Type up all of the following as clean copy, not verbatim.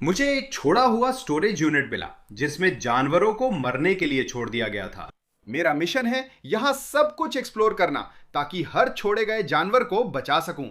मुझे एक छोड़ा हुआ स्टोरेज यूनिट मिला जिसमें जानवरों को मरने के लिए छोड़ दिया गया था। मेरा मिशन है यहां सब कुछ एक्सप्लोर करना ताकि हर छोड़े गए जानवर को बचा सकूं।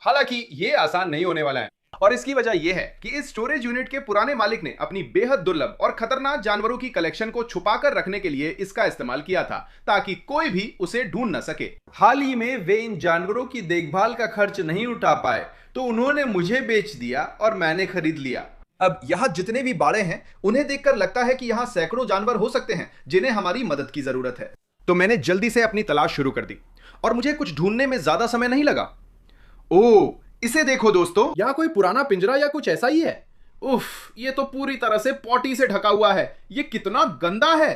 हालांकि ये आसान नहीं होने वाला है और इसकी वजह यह है कि इस स्टोरेज यूनिट के पुराने मालिक ने अपनी बेहद दुर्लभ और खतरनाक जानवरों की कलेक्शन को छुपाकर रखने के लिए इसका इस्तेमाल किया था ताकि कोई भी उसे ढूंढ न सके। हाल ही में वे इन जानवरों की देखभाल का खर्च नहीं उठा पाए तो उन्होंने मुझे बेच दिया और मैंने खरीद लिया। अब यहाँ जितने भी बाड़े हैं उन्हें देखकर लगता है कि यहाँ सैकड़ों जानवर हो सकते हैं जिन्हें हमारी मदद की जरूरत है। तो मैंने जल्दी से अपनी तलाश शुरू कर दी और मुझे कुछ ढूंढने में ज्यादा समय नहीं लगा। ओह, इसे देखो दोस्तों, यहाँ कोई पुराना पिंजरा या कुछ ऐसा ही है। उफ, ये तो पूरी तरह से पॉटी से ढका हुआ है। ये कितना गंदा है।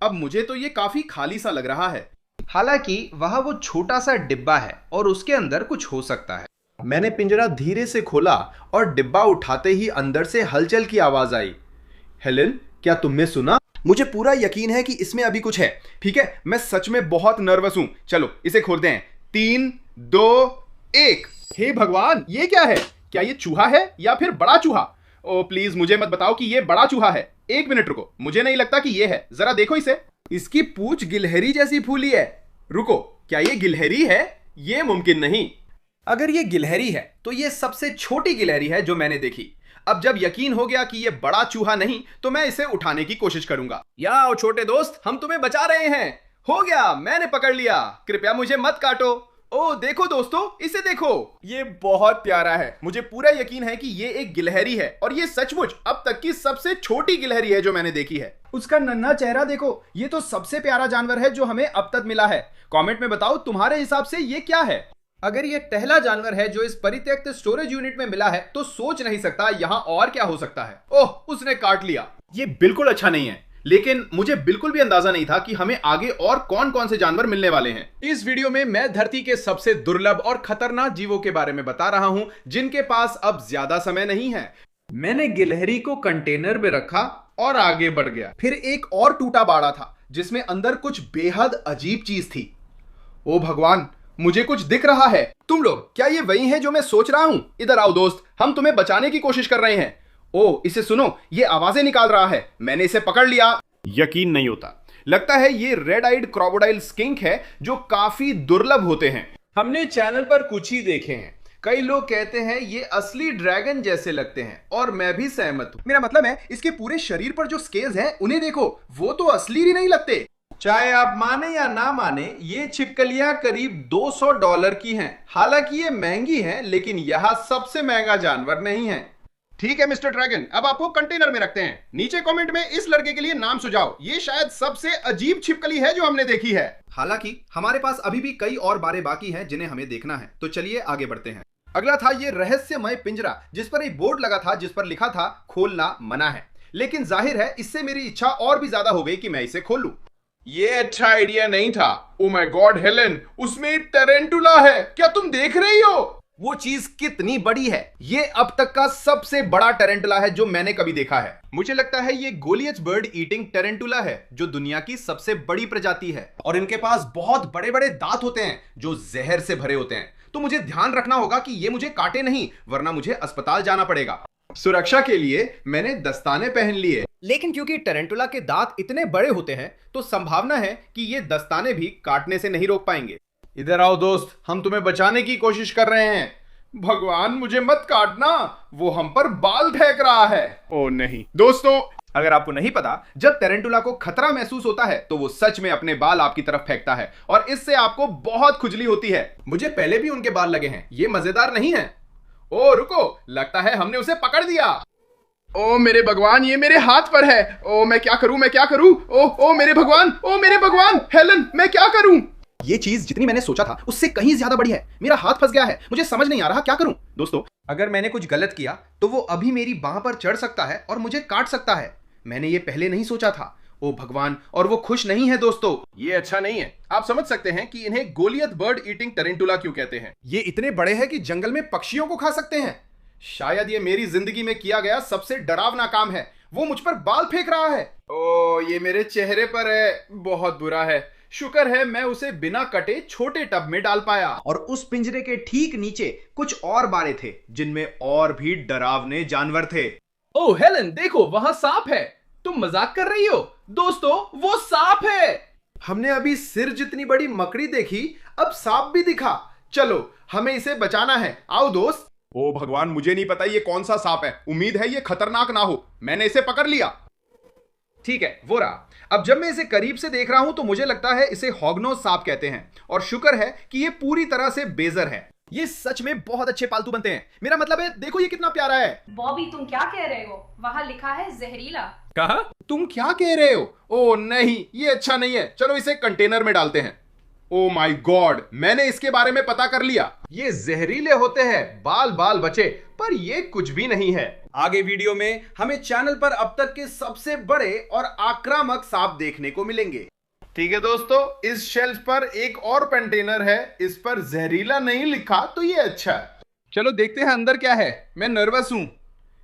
अब मुझे तो ये काफी खाली सा लग रहा है। हालांकि वह वो छोटा सा डिब्बा है और उसके अंदर कुछ हो सकता है। मैंने पिंजरा धीरे से खोला और डिब्बा उठाते ही अंदर से हलचल की आवाज आई। हेलेन, क्या तुमने सुना? मुझे पूरा यकीन है कि इसमें अभी कुछ है। ठीक है, मैं सच में बहुत नर्वस हूं। चलो इसे खोलते हैं। 3, 2, 1। हे भगवान, ये क्या है? क्या ये चूहा है या फिर बड़ा चूहा? ओ प्लीज मुझे मत बताओ कि ये बड़ा चूहा है। एक मिनट रुको, मुझे नहीं लगता कि ये है। जरा देखो इसे। इसकी पूंछ गिलहरी जैसी फूली है। रुको, क्या ये गिलहरी है? ये मुमकिन नहीं। अगर ये गिलहरी है तो ये सबसे छोटी गिलहरी है जो मैंने देखी। अब जब यकीन हो गया कि ये बड़ा चूहा नहीं तो मैं इसे उठाने की कोशिश करूंगा। या आओ छोटे दोस्त, हम तुम्हें बचा रहे हैं। हो गया, मैंने पकड़ लिया। कृपया मुझे मत काटो। ओ देखो दोस्तों, इसे देखो, ये बहुत प्यारा है। मुझे पूरा यकीन है कि ये एक गिलहरी है और ये सचमुच अब तक की सबसे छोटी गिलहरी है जो मैंने देखी है। उसका नन्हा चेहरा देखो, ये तो सबसे प्यारा जानवर है जो हमें अब तक मिला है। कमेंट में बताओ तुम्हारे हिसाब से ये क्या है। अगर ये पहला जानवर है जो इस परित्यक्त स्टोरेज यूनिट में मिला है तो सोच नहीं सकता यहाँ और क्या हो सकता है। ओह, उसने काट लिया। ये बिल्कुल अच्छा नहीं है, लेकिन मुझे बिल्कुल भी अंदाजा नहीं था कि हमें आगे और कौन कौन से जानवर मिलने वाले हैं। इस वीडियो में मैं धरती के सबसे दुर्लभ और खतरनाक जीवों के बारे में बता रहा हूं जिनके पास अब ज्यादा समय नहीं है। मैंने गिलहरी को कंटेनर में रखा और आगे बढ़ गया। फिर एक और टूटा बाड़ा था जिसमें अंदर कुछ बेहद अजीब चीज थी। ओ भगवान, मुझे कुछ दिख रहा है। तुम लोग, क्या ये वही है जो मैं सोच रहा हूं? इधर आओ दोस्त, हम तुम्हें बचाने की कोशिश कर रहे हैं। ओ इसे सुनो, ये आवाजें निकाल रहा है। मैंने इसे पकड़ लिया। यकीन नहीं होता, लगता है ये रेड आइड क्रोकोडाइल स्किंक है जो काफी दुर्लभ होते हैं। हमने चैनल पर कुछ ही देखे हैं। कई लोग कहते हैं ये असली ड्रैगन जैसे लगते हैं और मैं भी सहमत हूं। मेरा मतलब है इसके पूरे शरीर पर जो स्केल्स हैं उन्हें देखो, वो तो असली ही नहीं लगते। चाहे आप माने या ना माने, ये छिपकलियां करीब $200 की हैं। हालांकि ये महंगी हैं, लेकिन यह सबसे महंगा जानवर नहीं है। ठीक है मिस्टर ड्रैगन, अब आपको कंटेनर में रखते हैं। नीचे कमेंट में इस लड़के के लिए नाम सुझाओ। ये शायद सबसे अजीब छिपकली है जो हमने देखी है। हालांकि हमारे पास अभी भी कई और बारे बाकी हैं जिन्हें हमें देखना है। तो चलिए आगे बढ़ते हैं। अगला था ये रहस्यमय पिंजरा जिस पर एक बोर्ड लगा था जिस पर लिखा था खोलना मना है। लेकिन जाहिर है इससे मेरी इच्छा और भी ज्यादा हो गई कि मैं इसे खोल लूं। ये अच्छा आइडिया नहीं था। ओ माय गॉड हेलेन, उसमें एक टेरेंटुला है। क्या तुम देख रही हो? वो चीज कितनी बड़ी है? ये अब तक का सबसे बड़ा टेरेंटुला है जो मैंने कभी देखा है। मुझे लगता है ये गोलियथ बर्ड ईटिंग टेरेंटुला है जो दुनिया की सबसे बड़ी प्रजाति है और इनके पास बहुत बड़े बड़े दांत होते हैं जो जहर से भरे होते हैं। तो मुझे ध्यान रखना होगा कि ये मुझे काटे नहीं, वरना मुझे अस्पताल जाना पड़ेगा। सुरक्षा के लिए मैंने दस्ताने पहन लिए, लेकिन क्योंकि टेरेंटुला के दांत इतने बड़े होते हैं तो संभावना है कि ये दस्ताने भी काटने से नहीं रोक पाएंगे। इधर आओ दोस्त, हम तुम्हें बचाने की कोशिश कर रहे हैं। भगवान मुझे मत काटना, वो हम पर बाल फेंक रहा है। ओ नहीं दोस्तों, अगर आपको नहीं पता, जब टेरेंटुला को खतरा महसूस होता है तो वो सच में अपने बाल आपकी तरफ फेंकता है और इससे आपको बहुत खुजली होती है। मुझे पहले भी उनके बाल लगे हैं, ये मजेदार नहीं है। ओ रुको, लगता है हमने उसे पकड़ दिया। ओ मेरे भगवान, ये मेरे हाथ पर है। ओ मैं क्या करूं, मैं क्या करूं? ओ मेरे भगवान, ओ मेरे भगवान, हेलन मैं क्या करूं? ये चीज जितनी मैंने सोचा था उससे कहीं ज्यादा बड़ी है। मेरा हाथ फंस गया है, मुझे समझ नहीं आ रहा क्या करूं। दोस्तों, अगर मैंने कुछ गलत किया तो वो अभी मेरी बाह पर चढ़ सकता है और मुझे काट सकता है। मैंने ये पहले नहीं सोचा था। ओ भगवान, और वो खुश नहीं है। दोस्तों, ये अच्छा नहीं है। आप समझ सकते हैं कि इन्हें गोलियथ बर्ड ईटिंग टेरेंटुला क्यों कहते हैं। ये इतने बड़े हैं कि जंगल में पक्षियों को खा सकते हैं। शायद ये मेरी जिंदगी में किया गया सबसे डरावना काम है। वो मुझ पर बाल फेंक रहा है। ओ ये मेरे चेहरे पर है, बहुत बुरा है। शुक्र है मैं उसे बिना कटे छोटे टब में डाल पाया। और उस पिंजरे के ठीक नीचे कुछ और बारे थे जिनमें और भी डरावने जानवर थे। ओह हेलन, देखो वहां सांप है। तुम मजाक कर रही हो? दोस्तों, वो सांप है। हमने अभी सिर जितनी बड़ी मकड़ी देखी, अब सांप भी दिखा। चलो, हमें इसे बचाना है। आओ दोस्त। ओ भगवान, मुझे नहीं पता ये कौन सा सांप है। उम्मीद है ये खतरनाक ना हो। मैंने इसे पकड़ लिया। ठीक है, वो रहा। अब जब मैं इसे करीब से देख रहा हूं तो मुझे लगता है इसे हॉगनोज सांप कहते हैं, और शुक्र है कि ये पूरी तरह से बेजर है। ये सच में बहुत अच्छे पालतू बनते हैं। मेरा मतलब है, देखो ये कितना प्यारा है। बॉबी, तुम क्या कह रहे हो? वहां लिखा है जहरीला। कहा? तुम क्या कह रहे हो? ओ नहीं, ये अच्छा नहीं है। चलो इसे कंटेनर में डालते हैं। ओ माय गॉड, मैंने इसके बारे में पता कर लिया। ये जहरीले होते हैं, बाल बाल बचे, पर ये कुछ भी नहीं है। आगे वीडियो में हमें चैनल पर अब तक के सबसे बड़े और आक्रामक सांप देखने को मिलेंगे। ठीक है दोस्तों, इस शेल्फ पर एक और कंटेनर है। इस पर जहरीला नहीं लिखा तो ये अच्छा है। चलो देखते हैं अंदर क्या है। मैं नर्वस हूं।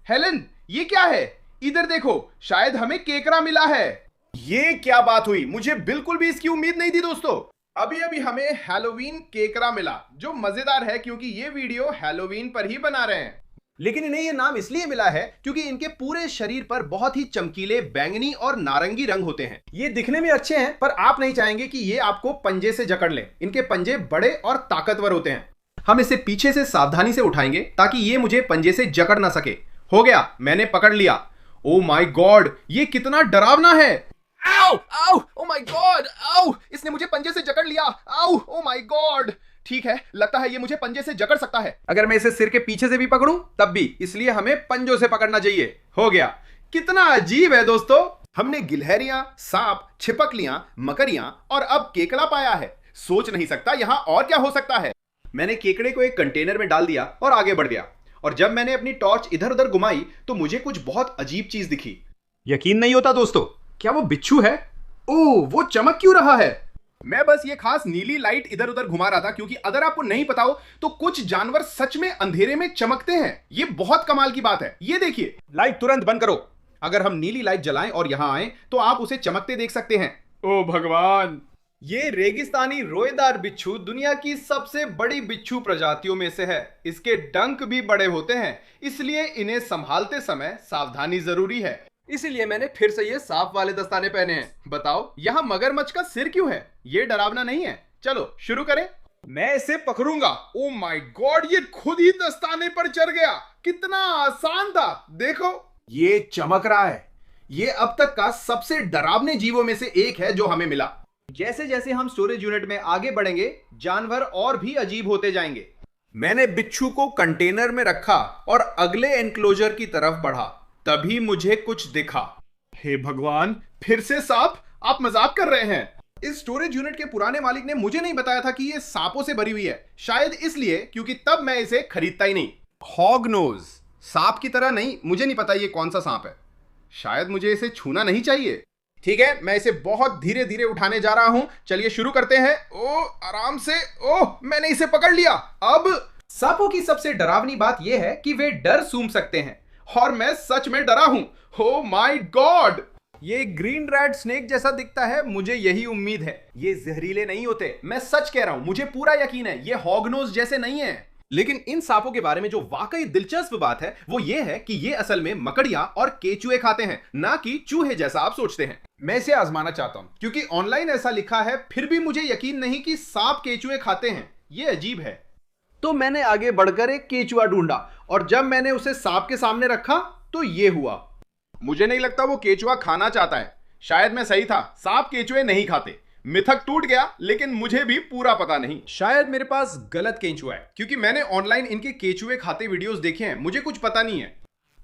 हेलन, ये क्या है? इधर देखो, शायद हमें केकड़ा मिला है। ये क्या बात हुई? मुझे बिल्कुल भी इसकी उम्मीद नहीं थी दोस्तों। अभी अभी हमें हैलोवीन केकड़ा मिला, जो मजेदार है क्योंकि ये वीडियो हैलोवीन पर ही बना रहे हैं। लेकिन इन्हें ये नाम इसलिए मिला है क्योंकि इनके पूरे शरीर पर बहुत ही चमकीले बैंगनी और नारंगी रंग होते हैं। ये दिखने में अच्छे हैं, पर आप नहीं चाहेंगे कि ये आपको पंजे से जकड़ लें। इनके पंजे बड़े और ताकतवर होते हैं। हम इसे पीछे से सावधानी से उठाएंगे ताकि ये मुझे पंजे से जकड़ ना सके। हो गया, मैंने पकड़ लिया। ओ माय गॉड, ये कितना डरावना है। आओ आओ, ओ माय गॉड, आओ, इसने मुझे पंजे से जकड़ लिया। आओ, ओ माय गॉड। ठीक है, लगता है ये मुझे पंजे से जकड़ सकता है। अगर मैं इसे सिर के पीछे से भी पकड़ूं तब भी, इसलिए हमें पंजों से पकड़ना चाहिए। हो गया। कितना अजीब है दोस्तों। हमने गिलहरियां, सांप, छिपकलियां, मकड़ियां और अब केकड़ा पाया है। सोच नहीं सकता यहां और क्या हो सकता है। मैंने केकड़े को एक कंटेनर में डाल दिया और आगे बढ़ गया। और जब मैंने अपनी टॉर्च इधर उधर घुमाई तो मुझे कुछ बहुत अजीब चीज दिखी। यकीन नहीं होता दोस्तों, क्या वो बिच्छू है? ओह, वो चमक क्यों रहा है? मैं बस ये खास नीली लाइट इधर उधर घुमा रहा था, क्योंकि अगर आपको नहीं पता हो तो कुछ जानवर सच में अंधेरे में चमकते हैं। ये बहुत कमाल की बात है। ये देखिए। लाइट तुरंत बंद करो। अगर हम नीली लाइट जलाएं और यहां आए तो आप उसे चमकते देख सकते हैं। ओ भगवान, ये रेगिस्तानी रोएदार बिच्छू दुनिया की सबसे बड़ी बिच्छू प्रजातियों में से है। इसके डंक भी बड़े होते हैं, इसलिए इन्हें संभालते समय सावधानी जरूरी है। इसीलिए मैंने फिर से ये सांप वाले दस्ताने पहने हैं। बताओ, यहाँ मगरमच्छ का सिर क्यों है? ये डरावना नहीं है। चलो शुरू करें। मैं इसे पकड़ूंगा। ओ माय गॉड, ये खुद ही दस्ताने पर चढ़ गया। कितना आसान था। देखो, ये चमक रहा है। ये अब तक का सबसे डरावने जीवों में से एक है जो हमें मिला। जैसे जैसे हम स्टोरेज यूनिट में आगे बढ़ेंगे, जानवर और भी अजीब होते जाएंगे। मैंने बिच्छू को कंटेनर में रखा और अगले एनक्लोजर की तरफ बढ़ा। तभी मुझे कुछ दिखा। हे भगवान, फिर से सांप? आप मजाक कर रहे हैं। इस स्टोरेज यूनिट के पुराने मालिक ने मुझे नहीं बताया था कि ये सांपों से भरी हुई है। शायद इसलिए क्योंकि तब मैं इसे खरीदता ही नहीं। हॉगनोज सांप की तरह नहीं। मुझे नहीं पता ये कौन सा सांप है। शायद मुझे इसे छूना नहीं चाहिए। ठीक है, मैं इसे बहुत धीरे धीरे उठाने जा रहा हूं। चलिए शुरू करते हैं। ओ, आराम से। ओह, मैंने इसे पकड़ लिया। अब सांपों की सबसे डरावनी बात यह है कि वे डर सूंघ सकते हैं, और मैं सच में डरा हूं। ओ माय गॉड, ये ग्रीन रैट स्नेक जैसा दिखता है। मुझे यही उम्मीद है। ये जहरीले नहीं होते, मैं सच कह रहा हूं। मुझे पूरा यकीन है ये हॉगनोज जैसे नहीं है। लेकिन इन सांपों के बारे में जो वाकई दिलचस्प बात है वो ये है कि ये असल में मकड़ियां और केचुए खाते हैं, ना कि चूहे जैसा आप सोचते हैं। मैं इसे आजमाना चाहता हूं क्योंकि ऑनलाइन ऐसा लिखा है, फिर भी मुझे यकीन नहीं कि सांप केचुए खाते हैं। ये अजीब है। तो मैंने आगे बढ़कर एक केचुआ ढूंढा, और जब मैंने उसे सांप के सामने रखा तो ये हुआ। मुझे नहीं लगता वो केचुआ खाना चाहता है। शायद मैं सही था, सांप केचुए नहीं खाते। मिथक टूट गया, लेकिन मुझे भी पूरा पता नहीं। शायद मेरे पास गलत केचुआ है, क्योंकि मैंने ऑनलाइन इनके केचुए खाते वीडियोस देखे हैं। मुझे कुछ पता नहीं है।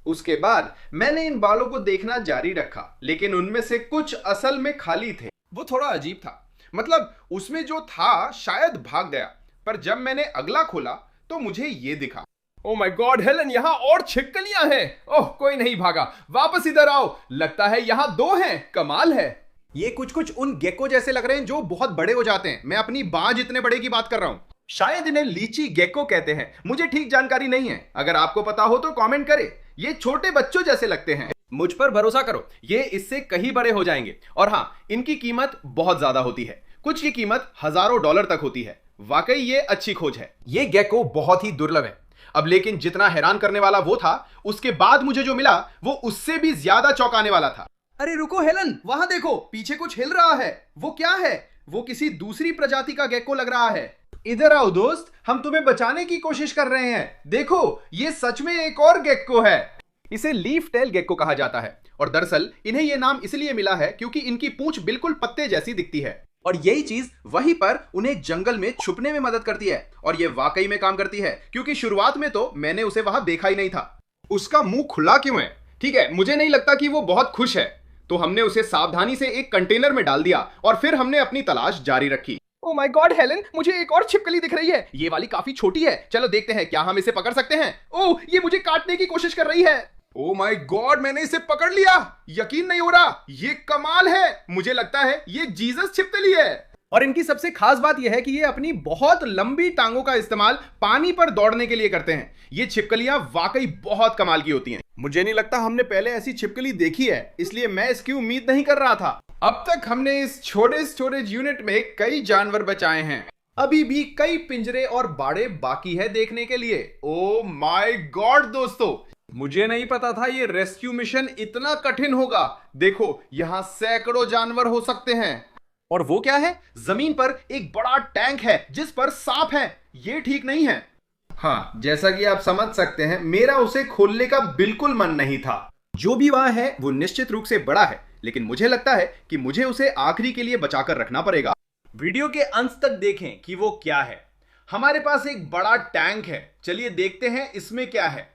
उसके बाद मैंने इन बालों को देखना जारी रखा, लेकिन उनमें से कुछ असल में खाली थे। वो थोड़ा अजीब था। मतलब उसमें जो था शायद भाग गया, पर जब मैंने अगला खोला तो मुझे ये दिखा। ओ माय गॉड हेलन, यहाँ और छिपकलियां हैं। ओह, कोई नहीं भागा। वापस इधर आओ। लगता है यहाँ दो हैं। कमाल है। ये कुछ कुछ उन गेको जैसे लग रहे हैं जो बहुत बड़े हो जाते हैं। मैं अपनी बांह जितने बड़े की बात कर रहा हूं। शायद इन्हें लीची गेको कहते हैं। मुझे ठीक जानकारी नहीं है। अगर आपको पता हो तो कमेंट करें। ये छोटे बच्चों जैसे लगते हैं। मुझ पर भरोसा करो, ये इससे कहीं बड़े हो जाएंगे। और हाँ, इनकी कीमत बहुत ज्यादा होती है। कुछ की कीमत हजारों डॉलर तक होती है। वाकई ये अच्छी खोज है। ये गेको बहुत ही दुर्लभ है। अब लेकिन जितना हैरान करने वाला वो था, उसके बाद मुझे जो मिला वो उससे भी ज्यादा चौंकाने वाला था। अरे रुको हेलन, वहां देखो, पीछे कुछ हिल रहा है। वो क्या है? वो किसी दूसरी प्रजाति का गेक्को लग रहा है। इधर आओ दोस्त, हम तुम्हें बचाने की कोशिश कर रहे हैं। देखो, ये सच में एक और गेक्को है। इसे लीफ टेल गेक्को कहा जाता है और दरअसल इन्हें यह नाम इसलिए मिला है क्योंकि इनकी पूंछ बिल्कुल पत्ते जैसी दिखती है और यही चीज वहीं पर उन्हें जंगल में छुपने में मदद करती है और ये वाकई में काम करती है, क्योंकि शुरुआत में तो मैंने उसे वहां देखा ही नहीं था। उसका मुंह खुला क्यों है? ठीक है, मुझे नहीं लगता कि वो बहुत खुश है। तो हमने उसे सावधानी से एक कंटेनर में डाल दिया और फिर हमने अपनी तलाश जारी रखी। ओ माय गॉड हेलन, मुझे एक और छिपकली दिख रही है। ये वाली काफी छोटी है। चलो देखते हैं क्या हम इसे पकड़ सकते हैं। ओह, ये मुझे काटने की कोशिश कर रही है। ओ माय गॉड, मैंने इसे पकड़ लिया। यकीन नहीं हो रहा, ये कमाल है। मुझे लगता है ये जीसस छिपकली है। और इनकी सबसे खास बात यह है कि ये अपनी बहुत लंबी टांगों का इस्तेमाल पानी पर दौड़ने के लिए करते हैं। ये छिपकलियां वाकई बहुत कमाल की होती हैं। मुझे नहीं लगता हमने पहले ऐसी छिपकली देखी है, इसलिए मैं इसकी उम्मीद नहीं कर रहा था। अब तक हमने इस छोटे स्टोरेज यूनिट में कई जानवर बचाए हैं। अभी भी कई पिंजरे और बाड़े बाकी है देखने के लिए। ओ माय गॉड दोस्तों, मुझे नहीं पता था ये रेस्क्यू मिशन इतना कठिन होगा। देखो, यहां सैकड़ों जानवर हो सकते हैं। और वो क्या है? जमीन पर एक बड़ा टैंक है जिस पर सांप है। ये ठीक नहीं है। हाँ, जैसा कि आप समझ सकते हैं, मेरा उसे खोलने का बिल्कुल मन नहीं था। जो भी वहां है वो निश्चित रूप से बड़ा है, लेकिन मुझे लगता है कि मुझे उसे आखिरी के लिए बचाकर रखना पड़ेगा। वीडियो के अंत तक देखें कि वो क्या है। हमारे पास एक बड़ा टैंक है। चलिए देखते हैं इसमें क्या है।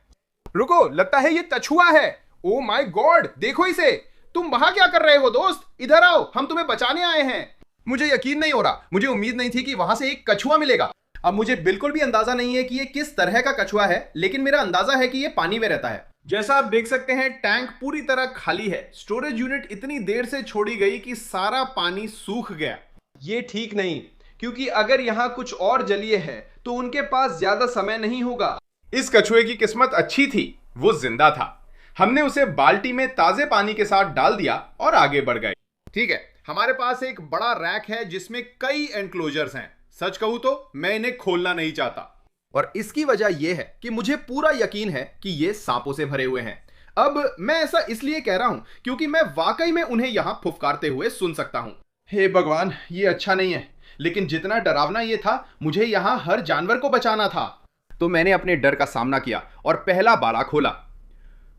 रुको, लगता है ये कछुआ है। ओ माय गॉड, देखो इसे। तुम वहां क्या कर रहे हो दोस्त? इधर आओ, हम तुम्हें बचाने आए हैं। मुझे यकीन नहीं हो रहा। मुझे उम्मीद नहीं थी कि वहां से एक कछुआ मिलेगा। अब मुझे बिल्कुल भी अंदाजा नहीं है कि ये किस तरह का कछुआ है, लेकिन मेरा अंदाजा है कि ये पानी में रहता है। जैसा आप देख सकते हैं, टैंक पूरी तरह खाली है। स्टोरेज यूनिट इतनी देर से छोड़ी गई कि सारा पानी सूख गया। ये ठीक नहीं, क्योंकि अगर यहाँ कुछ और जलीय है तो उनके पास ज्यादा समय नहीं होगा। इस कछुए की किस्मत अच्छी थी, वो जिंदा था। हमने उसे बाल्टी में ताजे पानी के साथ डाल दिया और आगे बढ़ गए। ठीक है, हमारे पास एक बड़ा रैक है जिसमें कई एनक्लोजर्स हैं। सच कहूं तो मैं इन्हें खोलना नहीं चाहता, और इसकी वजह यह है कि मुझे पूरा यकीन है कि ये सांपों से भरे हुए हैं। अब मैं ऐसा इसलिए कह रहा हूं क्योंकि मैं वाकई में उन्हें यहां फुफकारते हुए सुन सकता हूं। हे भगवान, ये अच्छा नहीं है, लेकिन जितना डरावना ये था, मुझे यहां हर जानवर को बचाना था। तो मैंने अपने डर का सामना किया और पहला बाड़ा खोला।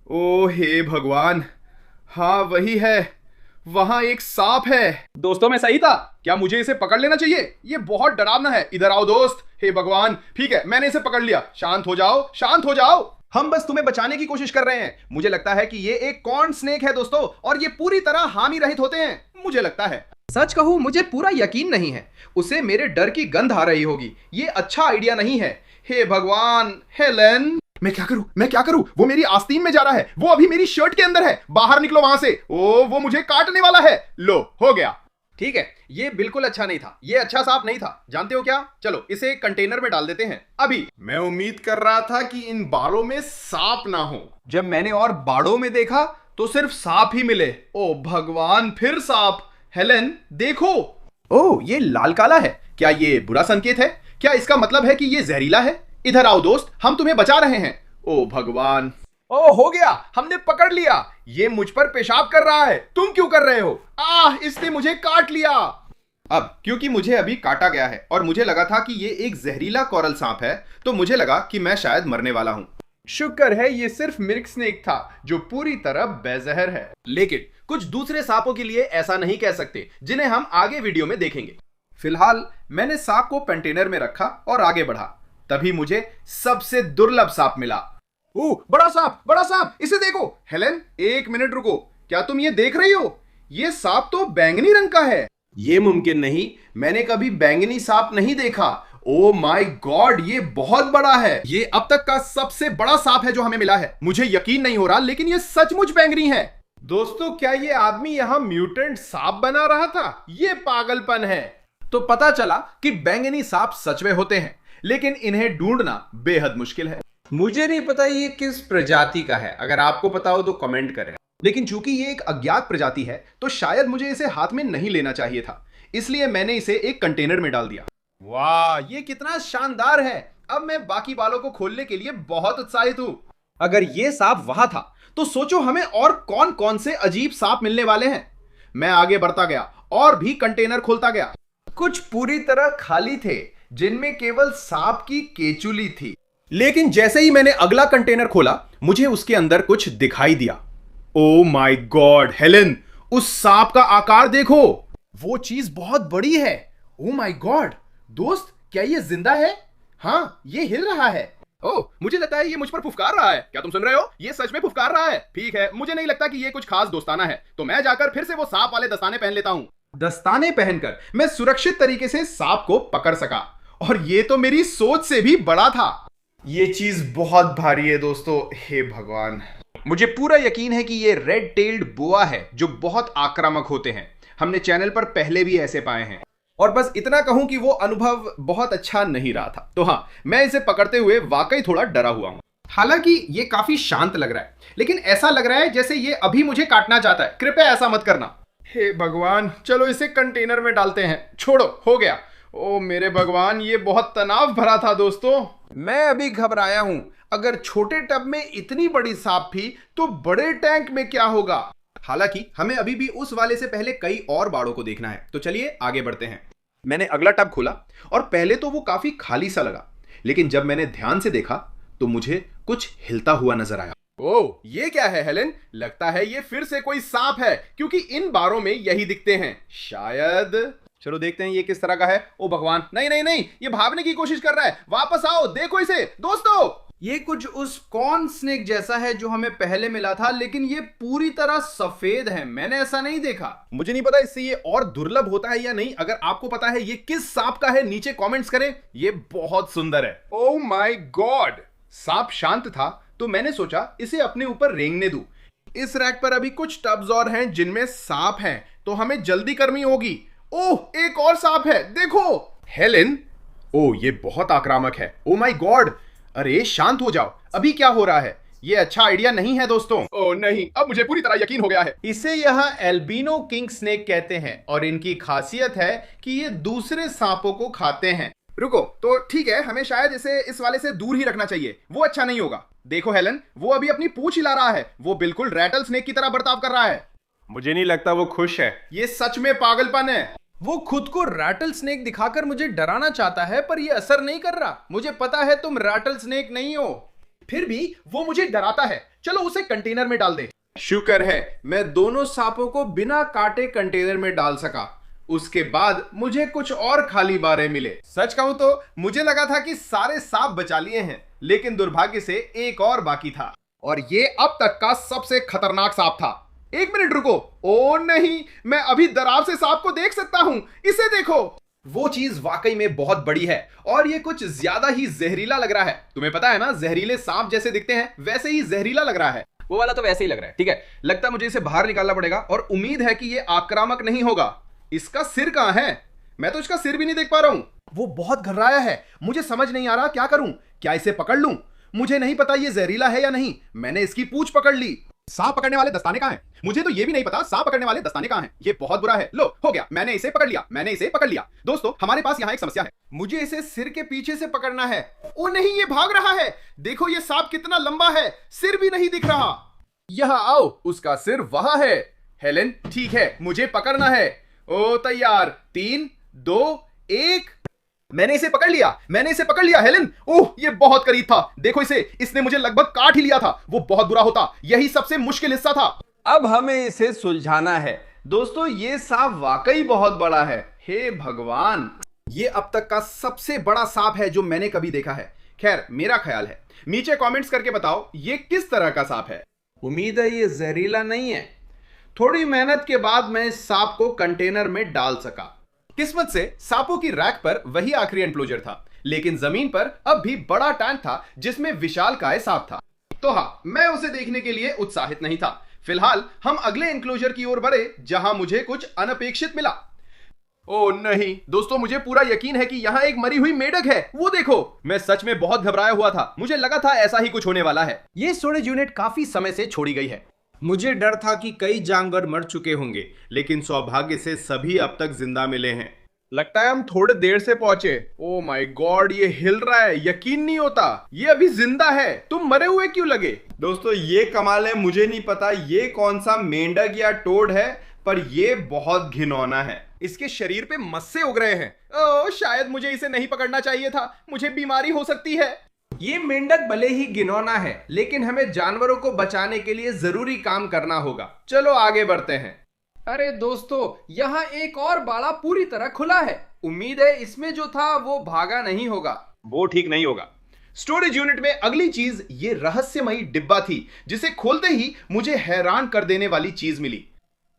ओ हे भगवान, हाँ वही है, वहां एक सांप है। दोस्तों, मैं सही था क्या? मुझे इसे पकड़ लेना चाहिए। ये बहुत डरावना है। इधर आओ दोस्त। हे भगवान, ठीक है, मैंने इसे पकड़ लिया। शांत हो जाओ, शांत हो जाओ। हम बस तुम्हें बचाने की कोशिश कर रहे हैं। मुझे लगता है कि ये एक कॉर्न स्नेक है दोस्तों, और ये पूरी तरह हानि रहित होते हैं, मुझे लगता है। सच कहूं, मुझे पूरा यकीन नहीं है। उसे मेरे डर की गंध आ रही होगी। ये अच्छा आइडिया नहीं है। हे भगवान, हेलन, मैं क्या करूं? वो मेरी आस्तीन में जा रहा है। वो अभी मेरी शर्ट के अंदर है। बाहर निकलो वहां से। ओ, वो मुझे काटने वाला है। लो, हो गया। ठीक है, ये बिल्कुल अच्छा नहीं था। ये अच्छा सांप नहीं था। जानते हो क्या? चलो इसे एक कंटेनर में डाल देते हैं अभी। मैं उम्मीद कर रहा था कि इन बाड़ों में सांप ना हो। जब मैंने और बाड़ों में देखा तो सिर्फ सांप ही मिले। ओ भगवान, फिर सांप। हेलन, देखो। ओ, ये लाल काला है। क्या ये बुरा संकेत है? क्या इसका मतलब है कि ये जहरीला है? इधर आओ दोस्त, हम तुम्हें बचा रहे हैं। ओ भगवान। ओ, हो गया, हमने पकड़ लिया। ये मुझ पर पेशाब कर रहा है। तुम क्यों कर रहे हो? इसने मुझे काट लिया। अब क्योंकि मुझे अभी काटा गया है और मुझे लगा था कि ये एक जहरीला कोरल सांप है, तो मुझे लगा कि मैं शायद मरने वाला हूं। शुक्र है ये सिर्फ मिल्क स्नेक था, जो पूरी तरह बेजहर है। लेकिन कुछ दूसरे सांपों के लिए ऐसा नहीं कह सकते, जिन्हें हम आगे वीडियो में देखेंगे। फिलहाल मैंने सांप को कंटेनर में रखा और आगे बढ़ा। तभी मुझे सबसे दुर्लभ सांप मिला। बड़ा सांप, इसे देखो। हेलन, एक मिनट रुको। क्या तुम ये देख रही हो? ये सांप तो बैंगनी रंग का है। ये मुमकिन नहीं, मैंने कभी बैंगनी सांप नहीं देखा। ओ माय गॉड, ये बहुत बड़ा है। ये अब तक का सबसे बड़ा सांप है जो हमें मिला है। मुझे यकीन नहीं हो रहा, लेकिन ये सचमुच बैंगनी है। दोस्तों, क्या ये आदमी यहां म्यूटेंट सांप बना रहा था? ये पागलपन है। तो पता चला कि बैंगनी सांप सच में होते हैं, लेकिन इन्हें ढूंढना बेहद मुश्किल है। मुझे नहीं पता ये किस प्रजाति का है। अगर आपको पता हो तो कमेंट करें। लेकिन चूंकि ये एक अज्ञात प्रजाति है, तो शायद मुझे इसे हाथ में नहीं लेना चाहिए था। इसलिए मैंने इसे एक कंटेनर में डाल दिया। वाह, ये कितना शानदार है। अब मैं बाकी बालों को खोलने के लिए बहुत उत्साहित हूं। अगर ये सांप वहां था तो सोचो हमें और कौन कौन से अजीब सांप मिलने वाले हैं। मैं आगे बढ़ता गया और भी कंटेनर खोलता गया। कुछ पूरी तरह खाली थे, जिनमें केवल सांप की केचुली थी। लेकिन जैसे ही मैंने अगला कंटेनर खोला, मुझे उसके अंदर कुछ दिखाई दिया। ओ माय गॉड हेलेन, उस सांप का आकार देखो, वो चीज बहुत बड़ी है। ओ माय गॉड दोस्त, क्या ये जिंदा है? हाँ, ये हिल रहा है। ओह, मुझे लगता है ये मुझ पर फुफकार रहा है। क्या तुम सुन रहे हो? ये सच में फुफकार रहा है। ठीक है, मुझे नहीं लगता कि ये कुछ खास दोस्ताना है, तो मैं जाकर फिर से वो सांप वाले दस्ताने पहन लेता हूं। दस्ताने पहनकर मैं सुरक्षित तरीके से सांप को पकड़ सका, और ये तो मेरी सोच से भी बड़ा था। ये चीज बहुत भारी है दोस्तों, हे भगवान। मुझे पूरा यकीन है कि ये रेड टेल्ड बोआ है, जो बहुत आक्रामक होते हैं। हमने चैनल पर पहले भी ऐसे पाए हैं। और बस इतना कहूं कि वो अनुभव बहुत अच्छा नहीं रहा था। तो हाँ, मैं इसे पकड़ते हुए वाकई थोड़ा डरा हुआ हूं। हालांकि ये काफी शांत लग रहा है, लेकिन ऐसा लग रहा है जैसे ये अभी मुझे काटना चाहता है। कृपया ऐसा मत करना। हे भगवान, चलो इसे कंटेनर में डालते हैं। छोड़ो, हो गया। ओ मेरे भगवान, ये बहुत तनाव भरा था दोस्तों। मैं अभी घबराया हूं। अगर छोटे टब में इतनी बड़ी सांप थी, तो बड़े टैंक में क्या होगा? हालांकि हमें अभी भी उस वाले से पहले कई और बाड़ों को देखना है, तो चलिए आगे बढ़ते हैं। मैंने अगला टब खोला और पहले तो वो काफी खाली सा लगा, लेकिन जब मैंने ध्यान से देखा तो मुझे कुछ हिलता हुआ नजर आया। ओह, ये क्या है हेलेन? लगता है ये फिर से कोई सांप है, क्योंकि इन बारों में यही दिखते हैं। शायद चलो देखते हैं ये किस तरह का है। ओ भगवान, नहीं नहीं नहीं, ये भागने की कोशिश कर रहा है। वापस आओ, देखो इसे दोस्तों। ये कुछ उस कॉर्न स्नेक जैसा है जो हमें पहले मिला था, लेकिन ये पूरी तरह सफेद है। मैंने ऐसा नहीं देखा। मुझे नहीं पता इससे ये और दुर्लभ होता है या नहीं। अगर आपको पता है ये किस सांप का है, नीचे कमेंट्स करें। ये बहुत सुंदर है। ओह माय गॉड, सांप शांत था, तो मैंने सोचा इसे अपने ऊपर रेंगने दूं। इस रैक पर अभी कुछ टब्स और हैं जिनमें सांप हैं, तो हमें जल्दी करनी होगी। ओह, एक और सांप है, देखो। हेलेन, ओह ये बहुत आक्रामक है। ओह माय गॉड, अरे शांत हो जाओ, अभी क्या हो रहा है? ये अच्छा आइडिया नहीं है दोस्तों। ओह नहीं, अब मुझे पूरी तरह यकीन हो गया है। इसे यहाँ एल्बिनो किंग स्नेक कहते हैं, और इनकी खासियत है कि ये दूसरे सांपों को खाते हैं। रुको, तो ठीक है, हमें शायद इसे इस वाले से दूर ही रखना चाहिए। वो अच्छा नहीं होगा। देखो हेलन, वो अभी अपनी पूंछ हिला रहा है। वो बिल्कुल रैटल स्नेक की तरह बर्ताव कर रहा है। मुझे नहीं लगता वो खुश है। ये सच में पागलपन है। वो खुद को रैटल स्नेक दिखाकर मुझे डराना चाहता है, पर यह असर नहीं कर रहा। मुझे पता है तुम रैटल स्नेक नहीं हो, फिर भी वो मुझे डराता है। चलो उसे कंटेनर में डाल दे। शुक्र है मैं दोनों सांपों को बिना काटे कंटेनर में डाल सका। उसके बाद मुझे कुछ और खाली बारे मिले। सच कहूं तो मुझे लगा था कि सारे सांप बचा लिए हैं, लेकिन दुर्भाग्य से एक और बाकी था, और ये अब तक का सबसे खतरनाक सांप था। एक मिनट रुको। ओ नहीं, मैं अभी दरार से सांप को देख सकता हूं। इसे देखो। वो चीज वाकई में बहुत बड़ी है, और ये कुछ ज्यादा ही जहरीला लग रहा है। तुम्हें पता है ना, जहरीले सांप जैसे दिखते हैं, वैसे ही जहरीला लग रहा है। वो वाला तो वैसे ही लग रहा है। ठीक है, लगता मुझे इसे बाहर निकालना पड़ेगा, और उम्मीद है कि ये आक्रामक नहीं होगा। इसका सिर कहां है? मैं तो इसका सिर भी नहीं देख पा रहा हूं। वो बहुत घबराया है। मुझे समझ नहीं आ रहा क्या करूं। क्या इसे पकड़ लूं? मुझे नहीं पता ये जहरीला है या नहीं। मैंने इसकी पूंछ पकड़ ली। सांप पकड़ने वाले दस्ताने कहां हैं? मुझे तो ये भी नहीं पता सांप पकड़ने वाले दस्ताने कहां हैं। ये बहुत बुरा है। लो, हो गया, मैंने इसे पकड़ लिया। मैंने इसे पकड़ लिया। दोस्तों, हमारे पास यहाँ एक समस्या है। मुझे इसे सिर के पीछे से पकड़ना है। ओ नहीं, ये भाग रहा है। देखो ये सांप कितना लंबा है, सिर भी नहीं दिख रहा। यहाँ आओ, उसका सिर वहां है। हेलेन, ठीक है, मुझे पकड़ना है। ओ तैयार, 3, 2, 1। मैंने इसे पकड़ लिया। मैंने इसे पकड़ लिया। हेलेन, ओह ये बहुत करीब था। देखो इसे, इसने मुझे लगभग काट ही लिया था। वो बहुत बुरा होता। यही सबसे मुश्किल हिस्सा था। अब हमें इसे सुलझाना है। दोस्तों, ये सांप वाकई बहुत बड़ा है। हे भगवान, ये अब तक का सबसे बड़ा सांप है जो मैंने कभी देखा है। खैर, मेरा ख्याल है। नीचे कमेंट्स करके बताओ ये किस तरह का सांप है। उम्मीद है ये जहरीला नहीं है। थोड़ी मेहनत के बाद मैं इस सांप को कंटेनर में डाल सका। किस्मत से सांपों की रैक पर वही आखिरी एनक्लोजर था, लेकिन जमीन पर अब भी बड़ा टैंक था जिसमें विशालकाय सांप था। तो हाँ, मैं उसे देखने के लिए उत्साहित नहीं था। फिलहाल हम अगले एनक्लोजर की ओर बढ़े, जहां मुझे कुछ अनपेक्षित मिला। ओ नहीं दोस्तों, मुझे पूरा यकीन है कि यहाँ एक मरी हुई मेढक है। वो देखो। मैं सच में बहुत घबराया हुआ था। मुझे लगा था ऐसा ही कुछ होने वाला है। ये स्टोरेज यूनिट काफी समय से छोड़ी गई है। मुझे डर था कि कई जानवर मर चुके होंगे, लेकिन सौभाग्य से सभी अब तक जिंदा मिले हैं। लगता है हम थोड़े देर से पहुंचे। ओ माय गॉड, ये हिल रहा है, यकीन नहीं होता ये अभी जिंदा है। तुम मरे हुए क्यों लगे? दोस्तों ये कमाल है, मुझे नहीं पता ये कौन सा मेंढक या टोड है, पर ये बहुत घिनौना है। इसके शरीर पे मस्से उग रहे हैं। ओ, शायद मुझे इसे नहीं पकड़ना चाहिए था, मुझे बीमारी हो सकती है। ये मेंढक भले ही घिनौना है, लेकिन हमें जानवरों को बचाने के लिए जरूरी काम करना होगा। चलो आगे बढ़ते हैं। अरे दोस्तों, यहाँ एक और बाड़ा पूरी तरह खुला है। उम्मीद है इसमें जो था वो भागा नहीं होगा। वो ठीक नहीं होगा। स्टोरेज यूनिट में अगली चीज ये रहस्यमयी डिब्बा थी, जिसे खोलते ही मुझे हैरान कर देने वाली चीज मिली।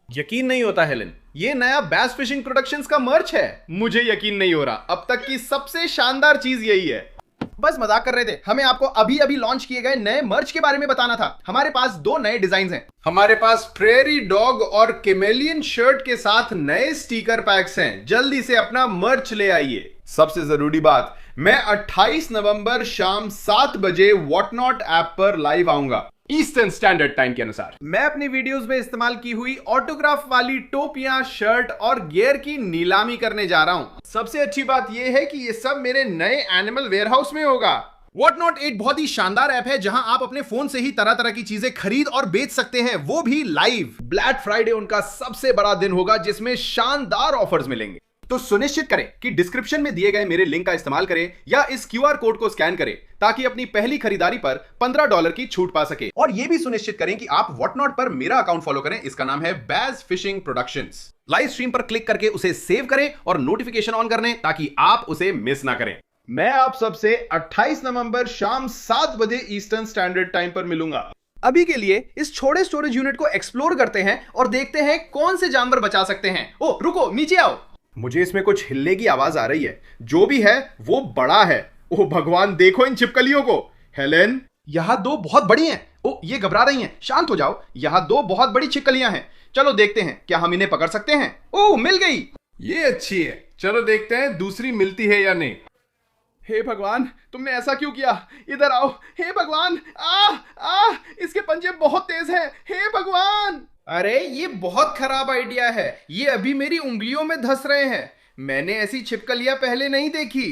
यकीन नहीं होता हेलन, ये नया बैस फिशिंग प्रोडक्शंस का मर्च है। मुझे यकीन नहीं हो रहा, अब तक की सबसे शानदार चीज यही है। बस मजाक कर रहे थे, हमें आपको अभी अभी लॉन्च किए गए नए मर्च के बारे में बताना था। हमारे पास 2 नए डिजाइन हैं। हमारे पास प्रेरी डॉग और केमेलियन शर्ट के साथ नए स्टिकर पैक्स हैं। जल्दी से अपना मर्च ले आइए। सबसे जरूरी बात, मैं 28 नवंबर शाम 7 बजे व्हाटनॉट ऐप पर लाइव आऊंगा, ईस्टर्न स्टैंडर्ड टाइम के अनुसार। मैं अपनी वीडियोस में इस्तेमाल की हुई ऑटोग्राफ वाली टोपियां, शर्ट और गियर की नीलामी करने जा रहा हूं। सबसे अच्छी बात यह है कि ये सब मेरे नए एनिमल वेयरहाउस में होगा। व्हाटनॉट एक बहुत ही शानदार ऐप है जहां आप अपने फोन से ही तरह तरह की चीजें खरीद और बेच सकते हैं, वो भी लाइव। ब्लैक फ्राइडे उनका सबसे बड़ा दिन होगा जिसमें शानदार ऑफर्स मिलेंगे। तो सुनिश्चित करें कि डिस्क्रिप्शन में दिए गए मेरे लिंक का इस्तेमाल करें या इस क्यूआर कोड को स्कैन करें ताकि अपनी पहली खरीदारी पर $15 की छूट पा सके। और यह भी सुनिश्चित करें कि आप व्हाटनॉट पर मेरा अकाउंट फॉलो करें, इसका नाम है बैस फिशिंग प्रोडक्शंस। लाइव स्ट्रीम पर क्लिक करके उसे सेव करें और नोटिफिकेशन ऑन कर लें ताकि आप उसे मिस ना करें। मैं आप सबसे 28 नवंबर शाम 7 बजे ईस्टर्न स्टैंडर्ड टाइम पर मिलूंगा। अभी के लिए इस छोटे स्टोरेज यूनिट को एक्सप्लोर करते हैं और देखते हैं कौन से जानवर बचा सकते हैं। ओ रुको, नीचे आओ। मुझे इसमें कुछ हिलने की आवाज आ रही है। जो भी है वो बड़ा है। ओ भगवान, देखो इन छिपकलियों को। हेलेन, यहां 2 बहुत बड़ी हैं। ओ, ये घबरा रही हैं। शांत हो जाओ, यहां 2 बहुत बड़ी छिपकलियां हैं। चलो देखते हैं क्या हम इन्हें पकड़ सकते हैं। ओ, मिल गई। ये अच्छी है, चलो देखते हैं दूसरी मिलती है या नहीं। हे भगवान, तुमने ऐसा क्यों किया? इधर आओ। हे भगवान, इसके पंजे बहुत तेज हैं। हे भगवान, अरे ये बहुत खराब आइडिया है। ये अभी मेरी उंगलियों में धंस रहे हैं। मैंने ऐसी छिपकलियां पहले नहीं देखी।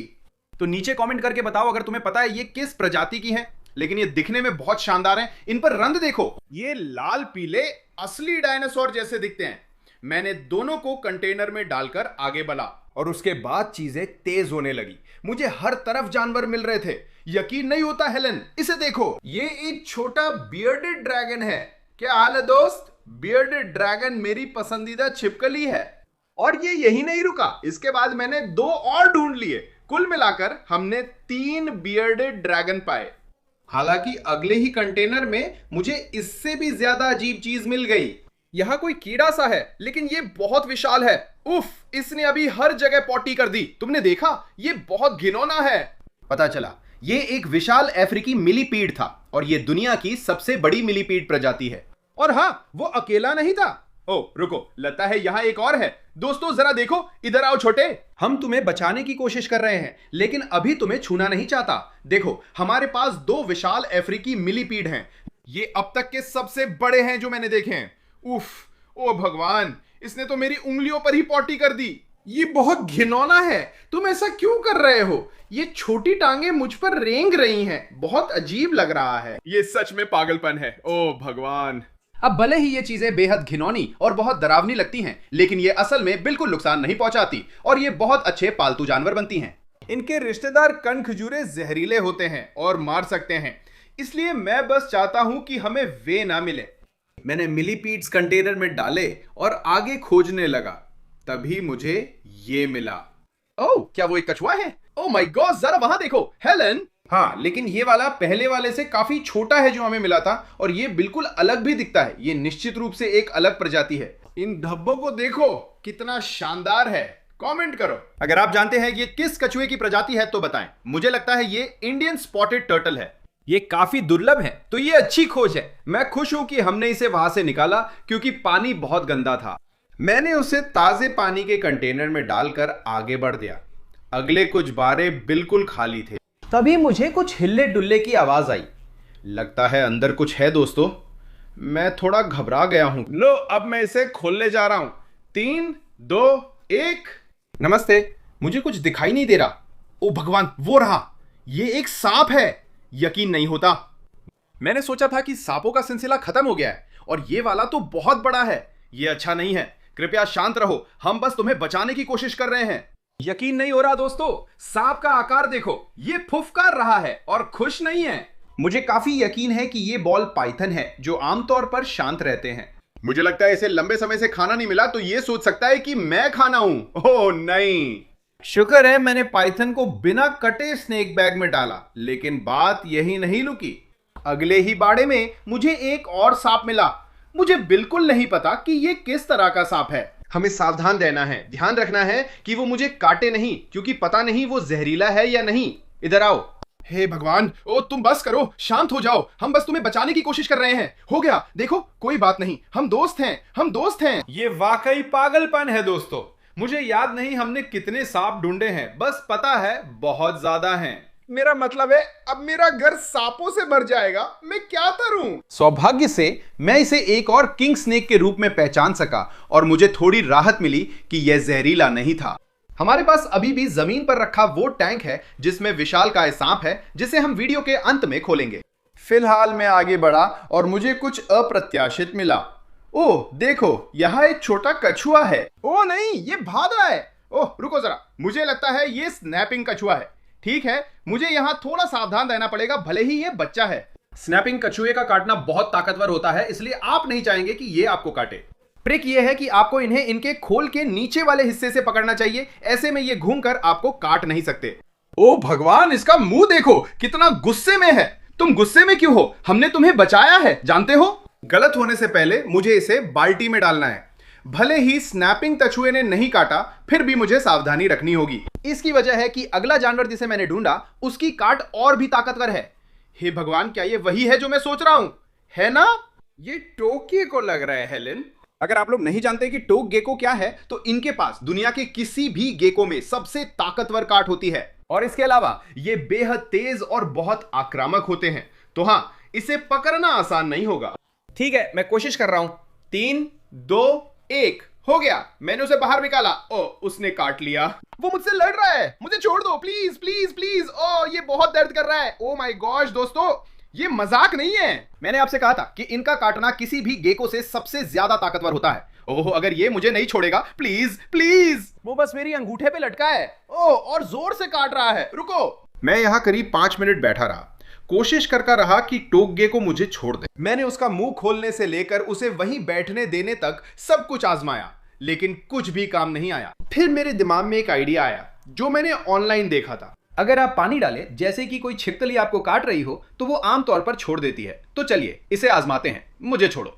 तो नीचे कमेंट करके बताओ अगर तुम्हें पता है ये किस प्रजाति की हैं। लेकिन ये दिखने में बहुत शानदार हैं। इन पर रंग देखो, ये लाल पीले असली डायनासोर जैसे दिखते हैं। मैंने दोनों को कंटेनर में डालकर आगे बढ़ा और उसके बाद चीजें तेज होने लगी। मुझे हर तरफ जानवर मिल रहे थे। यकीन नहीं होता हेलन, इसे देखो। ये एक छोटा बियर्डेड ड्रैगन है। क्या हाल है दोस्त? बियर्डेड ड्रैगन मेरी पसंदीदा छिपकली है। और ये यही नहीं रुका, इसके बाद मैंने 2 और ढूंढ लिए। कुल मिलाकर हमने 3 बियर्डेड ड्रैगन पाए। हालांकि अगले ही कंटेनर में मुझे इससे भी ज्यादा अजीब चीज मिल गई। यहां कोई कीड़ा सा है, लेकिन ये बहुत विशाल है। उफ, इसने अभी हर जगह पॉटी कर दी। तुमने देखा? ये बहुत घिनौना है। पता चला ये एक विशाल अफ्रीकी मिलीपीड था और ये दुनिया की सबसे बड़ी मिलीपीड प्रजाति है। और हाँ, वो अकेला नहीं था। ओ रुको, लगता है यहां एक और है। दोस्तों जरा देखो, इधर आओ छोटे। हम तुम्हें बचाने की कोशिश कर रहे हैं, लेकिन अभी तुम्हें छूना नहीं चाहता। देखो, हमारे पास 2 विशाल अफ्रीकी मिलीपीड हैं। ये अब तक के सबसे बड़े हैं जो मैंने देखे हैं। उफ, ओ भगवान, इसने तो मेरी उंगलियों पर ही पॉटी कर दी। ये बहुत घिनौना है। तुम ऐसा क्यों कर रहे हो? ये छोटी टांगे मुझ पर रेंग रही हैं। बहुत अजीब लग रहा है। ये सच में पागलपन है। ओ भगवान। अब भले ही ये चीजें बेहद घिनौनी और बहुत डरावनी लगती हैं, लेकिन ये असल में बिल्कुल नुकसान नहीं पहुंचाती और ये बहुत अच्छे पालतू जानवर बनती हैं। इनके रिश्तेदार कनखजूरे जहरीले होते हैं और मार सकते हैं, इसलिए मैं बस चाहता हूं कि हमें वे ना मिले। मैंने मिलीपीड्स कंटेनर में डाले और आगे खोजने लगा। तभी मुझे ये मिला। ओह, क्या वो एक कछुआ है? ओह माय गॉड, जरा वहां देखो हेलन। हाँ, लेकिन ये वाला पहले वाले से काफी छोटा है जो हमें मिला था, और ये बिल्कुल अलग भी दिखता है। ये निश्चित रूप से एक अलग प्रजाति है। इन धब्बों को देखो, कितना शानदार है। कमेंट करो अगर आप जानते हैं ये किस कछुए की प्रजाति है तो बताएं। मुझे लगता है ये इंडियन स्पॉटेड टर्टल है। ये काफी दुर्लभ है, तो ये अच्छी खोज है। मैं खुश हूं कि हमने इसे वहां से निकाला क्योंकि पानी बहुत गंदा था। मैंने उसे ताजे पानी के कंटेनर में डालकर आगे बढ़ दिया। अगले कुछ बारे बिल्कुल खाली थे। तभी मुझे कुछ हिल्ले डुल्ले की आवाज आई। लगता है अंदर कुछ है दोस्तों। मैं थोड़ा घबरा गया हूं। लो, अब मैं इसे खोलने जा रहा हूं। 3, 2, 1। नमस्ते, मुझे कुछ दिखाई नहीं दे रहा। ओ भगवान, वो रहा, ये एक सांप है। यकीन नहीं होता। मैंने सोचा था कि सांपों का सिलसिला खत्म हो गया है, और ये वाला तो बहुत बड़ा है। ये अच्छा नहीं है। कृपया शांत रहो, हम बस तुम्हें बचाने की कोशिश कर रहे हैं। यकीन नहीं हो रहा दोस्तों, सांप का आकार देखो, ये फुफकार रहा है और खुश नहीं है। मुझे काफी यकीन है कि ये बॉल पाइथन है, जो आमतौर पर शांत रहते हैं। मुझे लगता है इसे लंबे समय से खाना नहीं मिला, तो ये सोच सकता है कि मैं खाना हूं। ओह नहीं, शुक्र है मैंने पाइथन को बिना कटे स्नेक बैग में डाला। लेकिन बात यही नहीं रुकी। अगले ही बाड़े में मुझे एक और सांप मिला। मुझे बिल्कुल नहीं पता कि ये किस तरह का सांप है। हमें सावधान रहना है, ध्यान रखना है कि वो मुझे काटे नहीं, क्योंकि पता नहीं वो जहरीला है या नहीं। इधर आओ। हे भगवान, ओ तुम बस करो, शांत हो जाओ, हम बस तुम्हें बचाने की कोशिश कर रहे हैं। हो गया, देखो कोई बात नहीं, हम दोस्त हैं, हम दोस्त हैं। ये वाकई पागलपन है दोस्तों। मुझे याद नहीं हमने कितने सांप ढूंढे हैं, बस पता है बहुत ज्यादा हैं। मेरा मतलब है अब मेरा घर सांपों से भर जाएगा, मैं क्या करूं? सौभाग्य से मैं इसे एक और किंग स्नेक के रूप में पहचान सका, और मुझे थोड़ी राहत मिली कि यह जहरीला नहीं था। हमारे पास अभी भी जमीन पर रखा वो टैंक है जिसमें विशालकाय सांप है, जिसे हम वीडियो के अंत में खोलेंगे। फिलहाल मैं आगे बढ़ा और मुझे कुछ अप्रत्याशित मिला। ओह देखो, यहाँ एक छोटा कछुआ है। ओह नहीं, ये भाग रहा है। ओह रुको जरा, मुझे लगता है ये स्नैपिंग कछुआ है। ठीक है, मुझे यहाँ थोड़ा सावधान रहना पड़ेगा, भले ही ये बच्चा है। स्नैपिंग कछुए का काटना बहुत ताकतवर होता है, इसलिए आप नहीं चाहेंगे कि ये आपको काटे। ट्रिक ये है कि आपको इन्हें इनके खोल के नीचे वाले हिस्से से पकड़ना चाहिए, ऐसे में ये घूमकर आपको काट नहीं सकते। ओ भगवान, इसका मुंह देखो, कितना गुस्से में है। तुम गुस्से में क्यों हो? हमने तुम्हें बचाया है, जानते हो? गलत होने से पहले मुझे इसे बाल्टी में डालना है। भले ही स्नैपिंग कछुए ने नहीं काटा, फिर भी मुझे सावधानी रखनी होगी। इसकी वजह है कि अगला जानवर जिसे मैंने ढूंढा, उसकी काट और भी ताकतवर है। हे भगवान, क्या ये वही है जो मैं सोच रहा हूं? है ना? ये टोके को लग रहा है हेलेन। अगर आप लोग नहीं जानते कि टोक गेको क्या है, तो इनके पास दुनिया के किसी भी गेको में सबसे ताकतवर काट होती है, और इसके अलावा ये बेहद तेज और बहुत आक्रामक होते हैं। तो हाँ, इसे पकड़ना आसान नहीं होगा। ठीक है, मैं कोशिश कर रहा हूं। 3, 2, 1 हो गया, मैंने उसे बाहर निकाला। ओ, उसने काट लिया। वो मुझसे लड़ रहा है, मुझे छोड़ दो प्लीज प्लीज प्लीज। ओ, ये बहुत दर्द कर रहा है। ओ माय गॉश दोस्तों, ये मजाक नहीं है। मैंने आपसे कहा था कि इनका काटना किसी भी गेको से सबसे ज्यादा ताकतवर होता है। ओह, अगर ये मुझे नहीं छोड़ेगा, प्लीज प्लीज। वो बस मेरी अंगूठे पे लटका है। ओह, और जोर से काट रहा है। रुको। मैं यहाँ करीब 5 मिनट बैठा रहा, कोशिश करता रहा कि टोकगे को मुझे छोड़ दे। मैंने उसका मुंह खोलने से लेकर उसे वहीं बैठने देने तक सब कुछ आजमाया, लेकिन कुछ भी काम नहीं आया। फिर मेरे दिमाग में एक आइडिया आया, जो मैंने ऑनलाइन देखा था। अगर आप पानी डालें, जैसे कि कोई छिपकली आपको काट रही हो, तो वो आमतौर पर छोड़ देती है। तो चलिए इसे आजमाते हैं। मुझे छोड़ो।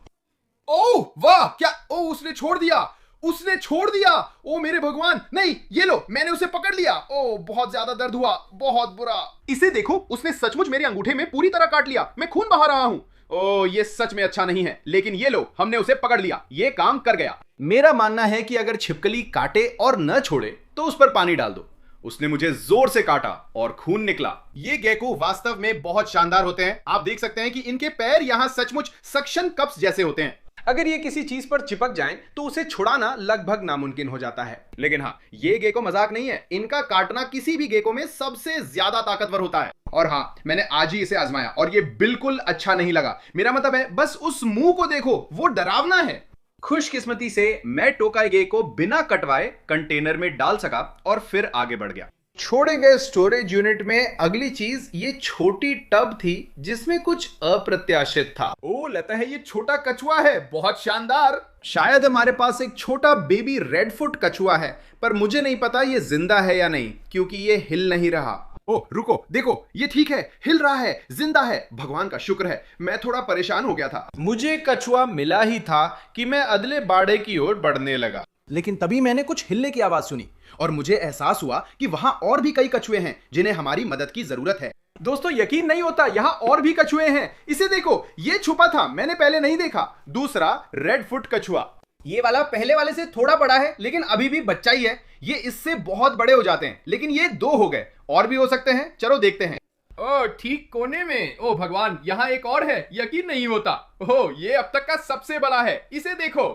ओह वाह, क्या! ओह, उसने छोड़ दिया, उसने छोड़ दिया। ओ मेरे भगवान, नहीं, ये लो, मैंने उसे पकड़ लिया। ओ, बहुत ज्यादा दर्द हुआ, बहुत बुरा। इसे देखो, उसने सचमुच मेरे अंगूठे में पूरी तरह काट लिया। मैं खून बहा रहा हूं। ओ, ये सच में अच्छा नहीं है, लेकिन ये लो, हमने उसे पकड़ लिया, ये काम कर गया। मेरा मानना है कि अगर छिपकली काटे और न छोड़े, तो उस पर पानी डाल दो। उसने मुझे जोर से काटा और खून निकला। ये गेको वास्तव में बहुत शानदार होते हैं। आप देख सकते हैं कि इनके पैर यहाँ सचमुच सक्शन कप्स जैसे होते हैं। अगर ये किसी चीज पर चिपक जाएं, तो उसे छुड़ाना लगभग नामुमकिन हो जाता है। लेकिन हाँ, ये गेको मजाक नहीं है। इनका काटना किसी भी गेको में सबसे ज्यादा ताकतवर होता है। और हाँ, मैंने आज ही इसे आजमाया और ये बिल्कुल अच्छा नहीं लगा। मेरा मतलब है, बस उस मुंह को देखो, वो डरावना है। खुशकिस्मती से मैं टोकाई गे को बिना कटवाए कंटेनर में डाल सका और फिर आगे बढ़ गया। छोड़े गए स्टोरेज यूनिट में अगली चीज ये छोटी टब थी, जिसमें कुछ अप्रत्याशित था। ओ, लगता है ये छोटा कछुआ है, बहुत शानदार। शायद हमारे पास एक छोटा बेबी रेडफुट कछुआ है, पर मुझे नहीं पता ये जिंदा है या नहीं, क्योंकि ये हिल नहीं रहा। ओह रुको, देखो, ये ठीक है, हिल रहा है, जिंदा है। भगवान का शुक्र है। मैं थोड़ा परेशान हो गया था। मुझे कछुआ मिला ही था कि मैं अगले बाड़े की ओर बढ़ने लगा, लेकिन तभी मैंने कुछ हिलने की आवाज सुनी और मुझे एहसास हुआ कि वहां और भी कई कछुए हैं जिन्हें हमारी मदद की जरूरत है। दोस्तों, यकीन नहीं होता, यहाँ और भी कछुए हैं। इसे देखो, ये छुपा था, मैंने पहले नहीं देखा। दूसरा रेडफुट कछुआ। ये वाला पहले वाले से थोड़ा बड़ा है, लेकिन अभी भी बच्चा ही है। ये इससे बहुत बड़े हो जाते हैं, लेकिन ये 2 हो गए, और भी हो सकते हैं। चलो देखते हैं। ओह, ठीक कोने में। ओह भगवान, यहाँ एक और है, यकीन नहीं होता। ओह, ये अब तक का सबसे बड़ा है, इसे देखो।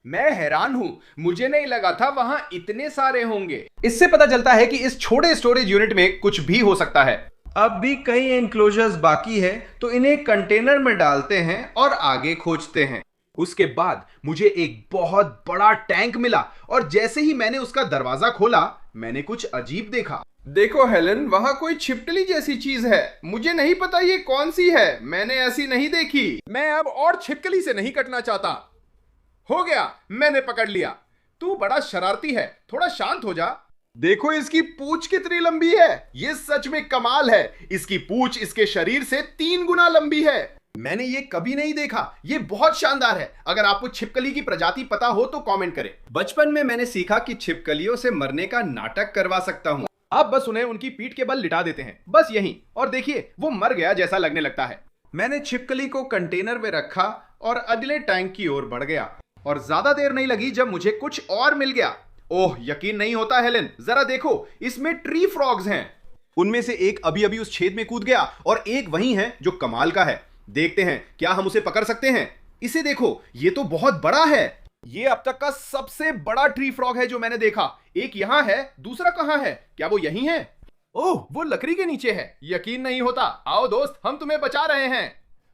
मैं हैरान हूं, मुझे नहीं लगा था वहां इतने सारे होंगे। इससे पता चलता है कि इस छोटे स्टोरेज यूनिट में कुछ भी हो सकता है। अब भी कई एनक्लोजर्स बाकी है, तो इन्हें कंटेनर में डालते हैं और आगे खोजते हैं। उसके बाद मुझे एक बहुत बड़ा टैंक मिला और जैसे ही मैंने उसका दरवाजा खोला, मैंने कुछ अजीब देखा। देखो हेलन, वहां कोई छिपकली जैसी चीज है। मुझे नहीं पता ये कौन सी है, मैंने ऐसी नहीं देखी। मैं अब और छिपकली से नहीं कटना चाहता। हो गया, मैंने पकड़ लिया। तू बड़ा शरारती है, थोड़ा शांत हो जा। देखो इसकी पूंछ कितनी लंबी है, ये सच में कमाल है। इसकी पूंछ इसके शरीर से 3 गुना लंबी है। मैंने ये कभी नहीं देखा, ये बहुत शानदार है। अगर आपको छिपकली की प्रजाति पता हो तो कमेंट करें। बचपन में मैंने सीखा कि छिपकलियों से मरने का नाटक करवा सकता हूं। आप बस उन्हें उनकी पीठ के बल लिटा देते हैं, बस यही, और देखिए वो मर गया जैसा लगने लगता है। मैंने छिपकली को कंटेनर में रखा और अगले टैंक की ओर बढ़ गया और ज्यादा देर नहीं लगी जब मुझे कुछ और मिल गया। ओह, यकीन नहीं होता हेलन, जरा देखो, इसमें ट्री फ्रॉग्स हैं। उनमें से एक अभी अभी उस छेद में कूद गया और एक वही है जो कमाल का है। देखते हैं क्या हम उसे पकड़ सकते हैं। इसे देखो, ये तो बहुत बड़ा है। ये अब तक का सबसे बड़ा ट्री फ्रॉग है जो मैंने देखा। एक यहां है, दूसरा कहां है? क्या वो यही है? ओह, वो लकड़ी के नीचे है। यकीन नहीं होता। आओ दोस्त, हम तुम्हें बचा रहे हैं।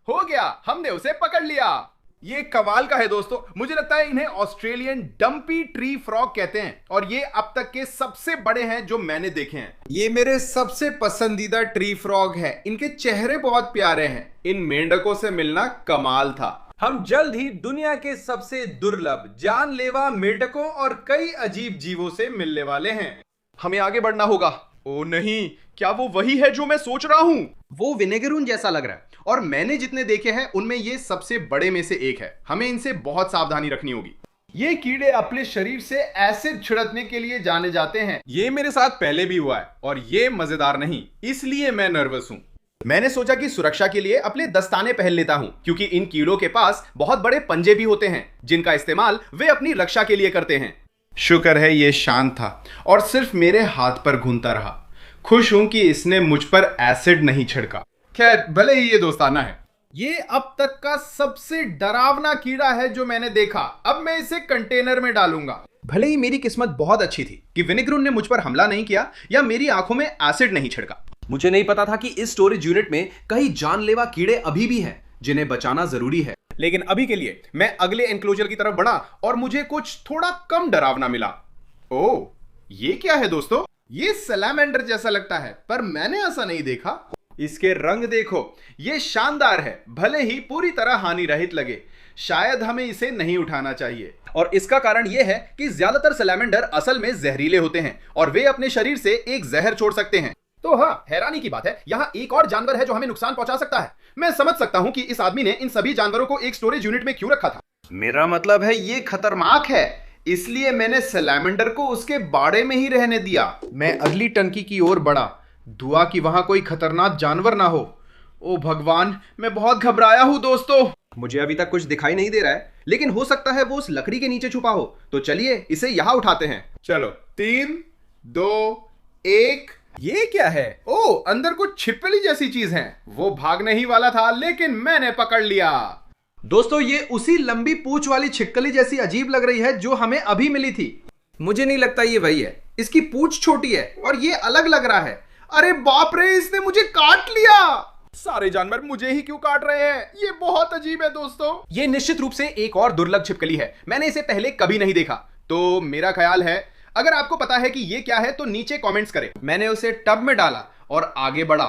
हो गया, हमने उसे पकड़ लिया। ये कमाल का है दोस्तों। मुझे लगता है इन्हें ऑस्ट्रेलियन डंपी ट्री फ्रॉग कहते हैं और ये अब तक के सबसे बड़े हैं जो मैंने देखे हैं। ये मेरे सबसे पसंदीदा ट्री फ्रॉग है। इनके चेहरे बहुत प्यारे हैं। इन मेंढकों से मिलना कमाल था। हम जल्द ही दुनिया के सबसे दुर्लभ, जानलेवा मेंढकों और कई अजीब जीवों से मिलने वाले हैं। हमें आगे बढ़ना होगा। ओ नहीं, क्या वो वही है जो मैं सोच रहा हूं? वो विनेगरून जैसा लग रहा है और मैंने जितने देखे हैं उनमें ये सबसे बड़े में से एक है। हमें इनसे बहुत सावधानी रखनी होगी। ये कीड़े अपने शरीर से एसिड छिड़कने के लिए जाने जाते हैं। ये मेरे साथ पहले भी हुआ है और ये मजेदार नहीं, इसलिए मैं नर्वस हूं। मैंने सोचा कि सुरक्षा के लिए अपने दस्ताने पहन लेता हूं, क्योंकि इन कीड़ों के पास बहुत बड़े पंजे भी होते हैं जिनका इस्तेमाल वे अपनी रक्षा के लिए करते हैं। शुक्र है ये शांत था और सिर्फ मेरे हाथ पर घूमता रहा। खुश हूं कि इसने मुझ पर एसिड नहीं छिड़का। खैर, भले ही ये दोस्ताना है। ये अब तक का सबसे डरावना कीड़ा है जो मैंने देखा। अब मैं इसे कंटेनर में डालूंगा। भले ही मेरी किस्मत बहुत अच्छी थी कि विनेगरून ने मुझ पर हमला नहीं किया या मेरी आंखों में एसिड नहीं छिड़का। मुझे नहीं पता था कि इस स्टोरेज यूनिट में कई जानलेवा कीड़े अभी भी हैं जिन्हें बचाना जरूरी है। लेकिन अभी के लिए मैं अगले एनक्लोजर की तरफ बढ़ा और मुझे कुछ थोड़ा कम डरावना मिला। ओह, ये क्या है दोस्तों? ये सैलामेंडर जैसा लगता है, पर मैंने ऐसा नहीं देखा। इसके रंग देखो, ये शानदार है, भले ही पूरी तरह हानि रहित लगे। शायद हमें इसे नहीं उठाना चाहिए। और इसका कारण यह है कि ज्यादातर सैलामेंडर असल में जहरीले होते हैं और वे अपने शरीर से एक जहर छोड़ सकते हैं। तो हाँ, हैरानी की बात है, यहाँ एक और जानवर है जो हमें नुकसान पहुंचा सकता है। मैं समझ सकता हूँ कि इस आदमी ने इन सभी जानवरों को एक स्टोरेज यूनिट में क्यों रखा था। मेरा मतलब है ये खतरनाक है, इसलिए मैंने सैलामेंडर को उसके बाड़े में ही रहने दिया। मैं अगली टंकी की ओर बढ़ा, दुआ कि वहां कोई खतरनाक जानवर ना हो। ओ भगवान, मैं बहुत घबराया हूं दोस्तों। मुझे अभी तक कुछ दिखाई नहीं दे रहा है, लेकिन हो सकता है वो उस लकड़ी के नीचे छुपा हो। तो चलिए इसे यहां उठाते हैं। चलो, 3, 2, 1। ये क्या है? ओ, अंदर कुछ छिपकली जैसी चीज है। वो भागने ही वाला था, लेकिन मैंने पकड़ लिया। दोस्तों, ये उसी लंबी पूंछ वाली छिपकली जैसी अजीब लग रही है जो हमें अभी मिली थी। मुझे नहीं लगता ये वही है। इसकी पूंछ छोटी है और ये अलग लग रहा है। अरे बाप रे, इसने मुझे काट लिया। सारे जानवर मुझे ही क्यों काट रहे हैं? ये बहुत अजीब है दोस्तों। ये निश्चित रूप से एक और दुर्लभ छिपकली है। मैंने इसे पहले कभी नहीं देखा। तो मेरा ख्याल है, अगर आपको पता है कि ये क्या है तो नीचे कमेंट्स करें। मैंने उसे टब में डाला और आगे बढ़ा।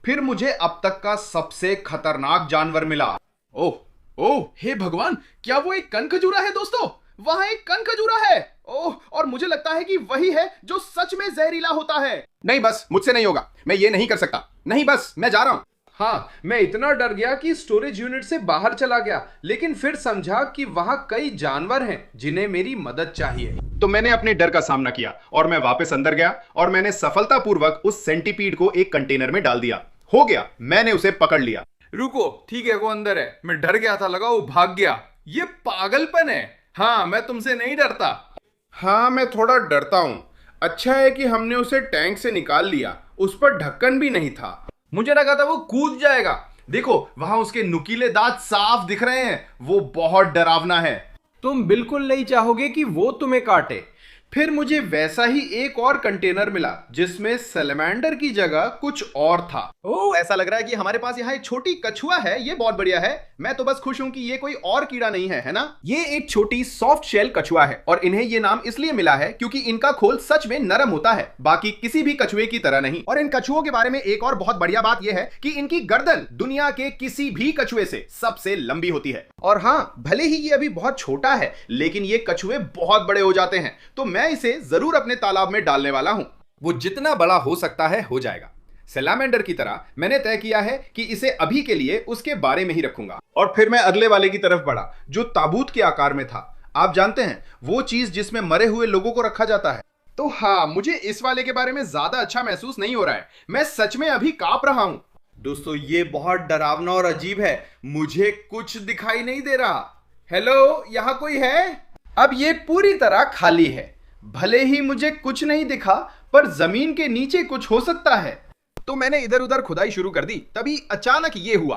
फिर मुझे अब तक का सबसे खतरनाक जानवर मिला। ओह ओह, हे भगवान, क्या वो एक कनखजूरा है दोस्तों? वहां एक कनखजूरा है। ओह, और मुझे लगता है कि वही है जो सच में जहरीला होता है। नहीं, बस मुझसे नहीं होगा, मैं ये नहीं कर सकता। नहीं, बस मैं जा रहा हूं। हाँ, मैं इतना डर गया कि स्टोरेज यूनिट से बाहर चला गया, लेकिन फिर समझा कि वहां कई जानवर हैं जिन्हें मेरी मदद चाहिए। तो मैंने अपने डर का सामना किया और मैं वापस अंदर गया और मैंने सफलतापूर्वक उस सेंटीपीड को एक कंटेनर में डाल दिया। हो गया, मैंने उसे पकड़ लिया। रुको, ठीक है, वो अंदर है। मैं डर गया था, लगा वो भाग गया। ये पागलपन है। हाँ, मैं तुमसे नहीं डरता। हाँ, मैं थोड़ा डरता हूं। अच्छा है कि हमने उसे टैंक से निकाल लिया। उस पर ढक्कन भी नहीं था। मुझे लगा था वो कूद जाएगा। देखो, वहां उसके नुकीले दांत साफ दिख रहे हैं। वो बहुत डरावना है। तुम बिल्कुल नहीं चाहोगे कि वो तुम्हें काटे। फिर मुझे वैसा ही एक और कंटेनर मिला जिसमें सैलमेंडर की जगह कुछ और था। ओह, ऐसा लग रहा है कि हमारे पास यहाँ एक छोटी कछुआ है। ये बहुत बढ़िया है। मैं तो बस खुश हूं कि ये कोई और कीड़ा नहीं है ना? ये एक छोटी सॉफ्ट शेल कछुआ है और इन्हें ये नाम इसलिए मिला है क्योंकि इनका खोल सच में नरम होता है, बाकी किसी भी कछुए की तरह नहीं। और इन कछुओं के बारे में एक और बहुत बढ़िया बात यह है कि इनकी गर्दन दुनिया के किसी भी कछुए से सबसे लंबी होती है। और हाँ, भले ही ये अभी बहुत छोटा है, लेकिन ये कछुए बहुत बड़े हो जाते हैं, तो मैं इसे जरूर अपने तालाब में डालने वाला हूं। वो जितना बड़ा हो सकता है हो जाएगा। सैलामेंडर की तरह मैंने तय किया है कि इसे अभी के लिए उसके बारे में ही रखूंगा। और फिर मैं अगले वाले की तरफ बढ़ा जो ताबूत के आकार में था। आप जानते हैं, वो चीज जिसमें मरे हुए लोगों को रखा जाता है। तो हाँ, मुझे इस वाले के बारे में ज्यादा अच्छा महसूस नहीं हो रहा है। मैं सच में अभी कांप रहा हूं। दोस्तों, ये बहुत डरावना और अजीब है। मुझे कुछ दिखाई नहीं दे रहा। हेलो, यहां कोई है? अब ये पूरी तरह खाली है। भले ही मुझे कुछ नहीं दिखा, पर जमीन के नीचे कुछ हो सकता है। तो मैंने इधर उधर खुदाई शुरू कर दी, तभी अचानक ये हुआ।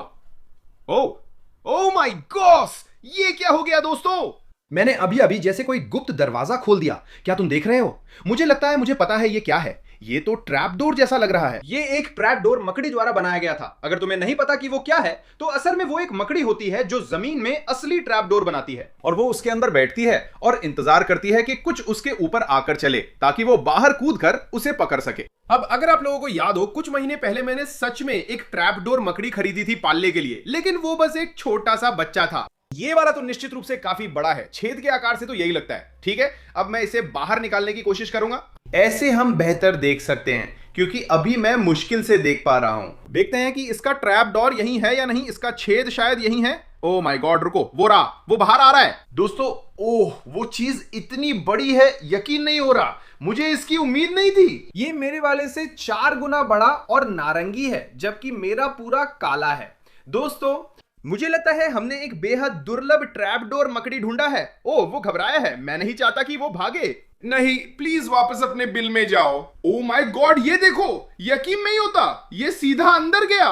ओह माय गॉड, ये क्या हो गया दोस्तों? मैंने अभी अभी जैसे कोई गुप्त दरवाजा खोल दिया। क्या तुम देख रहे हो? मुझे लगता है मुझे पता है ये क्या है। ये तो ट्रैप डोर जैसा लग रहा है। ये एक ट्रैप डोर मकड़ी द्वारा बनाया गया था। अगर तुम्हें नहीं पता कि वो क्या है, तो असल में वो एक मकड़ी होती है जो जमीन में असली ट्रैप डोर बनाती है, और वो उसके अंदर बैठती है और इंतजार करती है कि कुछ उसके ऊपर आकर चले, ताकि वो बाहर कूद कर उसे पकड़ सके। अब अगर आप लोगों को याद हो, कुछ महीने पहले मैंने सच में एक ट्रैप डोर मकड़ी खरीदी थी पालने के लिए, लेकिन वो बस एक छोटा सा बच्चा था। ये वाला तो निश्चित रूप से काफी बड़ा है। छेद के आकार से तो यही लगता है। ठीक है, अब मैं इसे बाहर निकालने की कोशिश करूंगा। ऐसे हम बेहतर देख सकते हैं, क्योंकि अभी मैं मुश्किल से देख पा रहा हूं। देखते हैं कि इसका ट्रैप डोर यही है या नहीं। इसका छेद शायद यही है। ओह माय गॉड, रुको, वो रहा, वो बाहर आ रहा है। दोस्तों, ओह, वो चीज इतनी बड़ी है, यकीन नहीं हो रहा। मुझे इसकी उम्मीद नहीं थी। ये मेरे वाले से 4 गुना बड़ा और नारंगी है, जबकि मेरा पूरा काला है। दोस्तों, मुझे लगता है हमने एक बेहद दुर्लभ ट्रैप डोर मकड़ी ढूंढा है। ओह, वो घबराया है। मैं नहीं चाहता कि वो भागे। नहीं, प्लीज वापस अपने बिल में जाओ। ओ माय गॉड, ये देखो, यकीन नहीं होता, ये सीधा अंदर गया।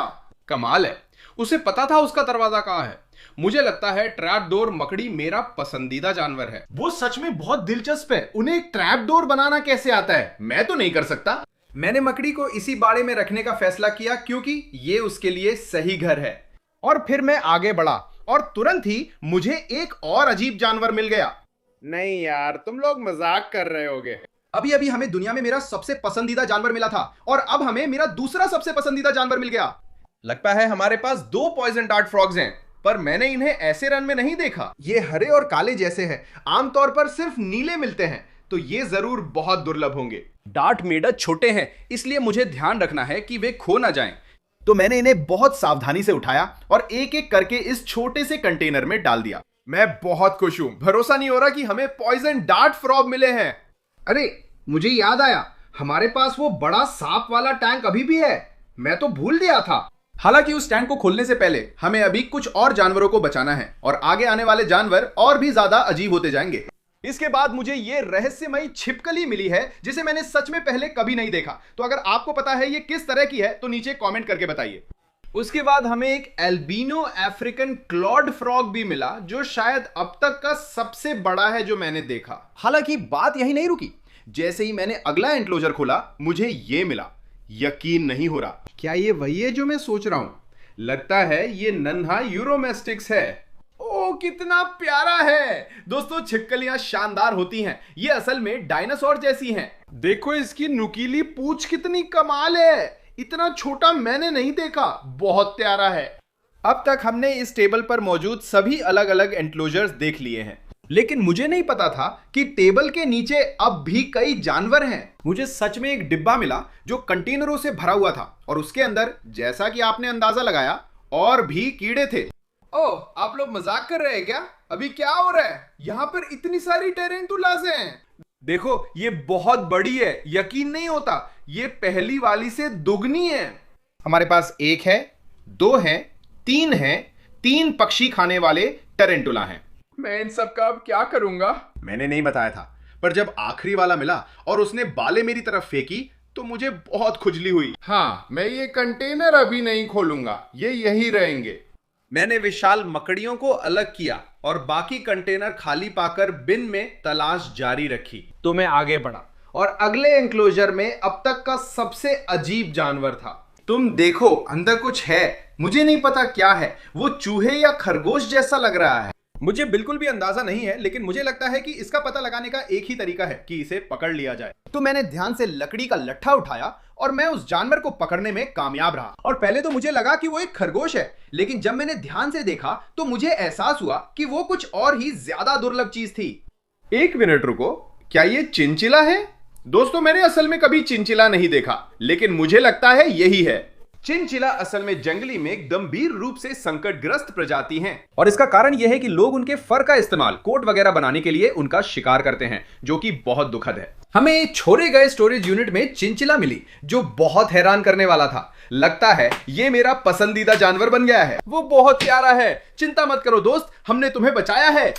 कमाल है, उसे पता था उसका दरवाजा कहां है। मुझे लगता है ट्रैप डोर मकड़ी मेरा पसंदीदा जानवर है। वो सच में बहुत दिलचस्प है। उन्हें एक ट्रैप डोर बनाना कैसे आता है? मैं तो नहीं कर सकता। मैंने मकड़ी को इसी बाड़े में रखने का फैसला किया क्योंकि ये उसके लिए सही घर है। और फिर मैं आगे बढ़ा और तुरंत ही मुझे एक और अजीब जानवर मिल गया। नहीं यार, तुम लोग मजाक कर रहे होगे। अभी अभी हमें दुनिया में मेरा सबसे पसंदीदा जानवर मिला था, और अब हमें मेरा दूसरा सबसे पसंदीदा जानवर मिल गया। लगता है हमारे पास 2 पॉइजन डार्ट फ्रॉग्स हैं, पर मैंने इन्हें ऐसे रन में नहीं देखा। ये हरे और काले जैसे हैं। आमतौर पर सिर्फ नीले मिलते हैं, तो ये जरूर बहुत दुर्लभ होंगे। डार्ट मेडर छोटे हैं, इसलिए मुझे ध्यान रखना है कि वे खो ना जाएं। तो मैंने इन्हें बहुत सावधानी से उठाया और एक एक करके इस छोटे से कंटेनर में डाल दिया। मैं बहुत खुश हूं। भरोसा नहीं हो रहा कि हमें पॉइजन डार्ट फ्रॉग मिले हैं। अरे, मुझे याद आया, हमारे पास वो बड़ा सांप वाला टैंक अभी भी है। मैं तो भूल गया था। हालांकि उस टैंक को खोलने से पहले हमें अभी कुछ और जानवरों को बचाना है, और आगे आने वाले जानवर और भी ज्यादा अजीब होते जाएंगे। इसके बाद मुझे ये रहस्यमयी छिपकली मिली है जिसे मैंने सच में पहले कभी नहीं देखा। तो अगर आपको पता है ये किस तरह की है, तो नीचे कमेंट करके बताइए। उसके बाद हमें एक एल्बिनो अफ्रीकन क्लॉड फ्रॉग भी मिला, जो शायद अब तक का सबसे बड़ा है जो मैंने देखा। हालांकि बात यही नहीं रुकी। जैसे ही मैंने अगला एंक्लोजर खोला, मुझे ये मिला। यकीन नहीं हो रहा। क्या ये वही है जो मैं सोच रहा हूं? लगता है ये नन्हा यूरोमेस्टिक्स है। ओह, कितना प्यारा है। दोस्तों, छिपकलियां शानदार होती हैं। ये असल में डायनासोर जैसी हैं। देखो इसकी नुकीली पूंछ कितनी कमाल है। इतना छोटा मैंने नहीं देखा। बहुत प्यारा है। अब तक हमने इस टेबल पर मौजूद सभी अलग अलग एंक्लोजर्स देख लिए हैं, लेकिन मुझे नहीं पता था कि टेबल के नीचे अब भी कई जानवर हैं। मुझे सच में एक डिब्बा मिला जो कंटेनरों से भरा हुआ था, और उसके अंदर, जैसा कि आपने अंदाजा लगाया, और भी कीड़े थे। ओह, आप लोग मजाक कर रहे हैं क्या? अभी क्या हो रहा है? यहाँ पर इतनी सारी टेरेंटुलास हैं। देखो, ये बहुत बड़ी है। यकीन नहीं होता, ये पहली वाली से दुगनी है। हमारे पास 1 है, 2 है, 3 है। 3 पक्षी खाने वाले टेरेंटुला हैं। मैं इन सब का अब क्या करूंगा? मैंने नहीं बताया था, पर जब आखिरी वाला मिला और उसने बालें मेरी तरफ फेंकी, तो मुझे बहुत खुजली हुई। हाँ, मैं ये कंटेनर अभी नहीं खोलूंगा, ये यही रहेंगे। मैंने विशाल मकड़ियों को अलग किया और बाकी कंटेनर खाली पाकर बिन में तलाश जारी रखी। तो मैं आगे बढ़ा और अगले एंक्लोजर में अब तक का सबसे अजीब जानवर था। तुम देखो, अंदर कुछ है, मुझे नहीं पता क्या है। वो चूहे या खरगोश जैसा लग रहा है। मुझे बिल्कुल भी अंदाजा नहीं है, लेकिन मुझे लगता है कि इसका पता लगाने का एक ही तरीका है कि इसे पकड़ लिया जाए। तो मैंने ध्यान से लकड़ी का लट्ठा उठाया और मैं उस जानवर को पकड़ने में कामयाब रहा। और पहले तो मुझे लगा कि वो एक खरगोश है, लेकिन जब मैंने ध्यान से देखा तो मुझे एहसास हुआ कि वो कुछ और ही ज्यादा दुर्लभ चीज थी। एक मिनट रुको, क्या ये चिंचिला है? दोस्तों, मैंने असल में कभी चिंचिला नहीं देखा, लेकिन मुझे लगता है यही है। चिंचिला असल में जंगली में गंभीर रूप से संकटग्रस्त प्रजाति हैं। और इसका कारण यह है कि लोग उनके फर का इस्तेमाल कोट वगैरह बनाने के लिए उनका शिकार करते हैं, जो कि बहुत दुखद है। हमें छोड़े गए स्टोरेज यूनिट में चिंचिला मिली, जो बहुत हैरान करने वाला था। लगता है ये मेरा पसंदीदा जानवर बन गया है। वो बहुत प्यारा है। चिंता मत करो दोस्त, हमने तुम्हें बचाया है।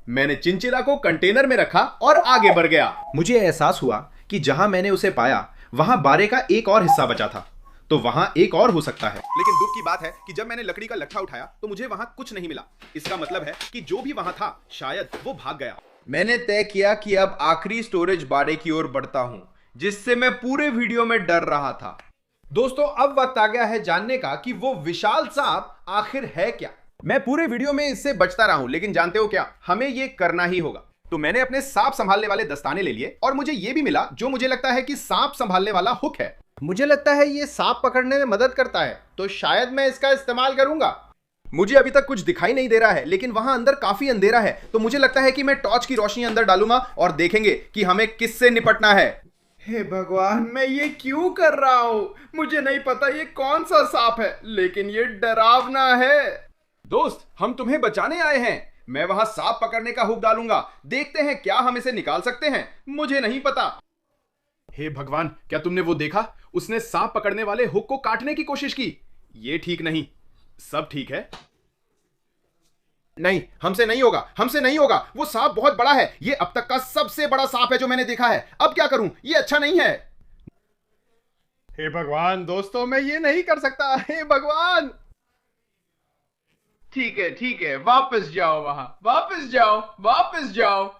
मैंने चिंचिला को कंटेनर में रखा और आगे बढ़ गया। मुझे एहसास हुआ कि जहां मैंने उसे पाया वहां बारे का एक और हिस्सा बचा था, तो वहां एक और हो सकता है। लेकिन दुख की बात है कि जब मैंने लकड़ी का लट्ठा उठाया तो मुझे वहां कुछ नहीं मिला। इसका मतलब है कि जो भी वहां था शायद वो भाग गया। मैंने तय किया कि अब आखिरी स्टोरेज बारे की ओर बढ़ता हूं, जिससे मैं पूरे वीडियो में डर रहा था। दोस्तों, अब वक्त आ गया है जानने का कि वो विशाल सांप आखिर है क्या। मैं पूरे वीडियो में इससे बचता रहा हूं, लेकिन जानते हो क्या, हमें ये करना ही होगा। तो मैंने अपने सांप संभालने वाले दस्ताने ले लिए और मुझे ये भी मिला जो मुझे लगता है कि सांप संभालने वाला हुक है। मुझे लगता है ये सांप पकड़ने में मदद करता है, तो शायद मैं इसका इस्तेमाल करूंगा। मुझे अभी तक कुछ दिखाई नहीं दे रहा है, लेकिन वहां अंदर काफी अंधेरा है, तो मुझे लगता है कि मैं टॉर्च की रोशनी अंदर डालूंगा और देखेंगे कि हमें किससे निपटना है। हे भगवान, मैं ये क्यों कर रहा हूं? मुझे नहीं पता ये कौन सा सांप है, लेकिन ये डरावना है। दोस्त, हम तुम्हें बचाने आए हैं। मैं वहां सांप पकड़ने का हुक डालूंगा। देखते हैं क्या हम इसे निकाल सकते हैं। मुझे नहीं पता। हे भगवान, क्या तुमने वो देखा? उसने सांप पकड़ने वाले हुक को काटने की कोशिश की। ये ठीक नहीं। सब ठीक है? नहीं, हमसे नहीं होगा, हमसे नहीं होगा। वो सांप बहुत बड़ा है। ये अब तक का सबसे बड़ा सांप है जो मैंने देखा है। अब क्या करूं? ये अच्छा नहीं है। हे भगवान, दोस्तों, मैं ये नहीं कर सकता। हे भगवान। ठीक है, वापस जाओ, वहां वापस जाओ, वापस जाओ।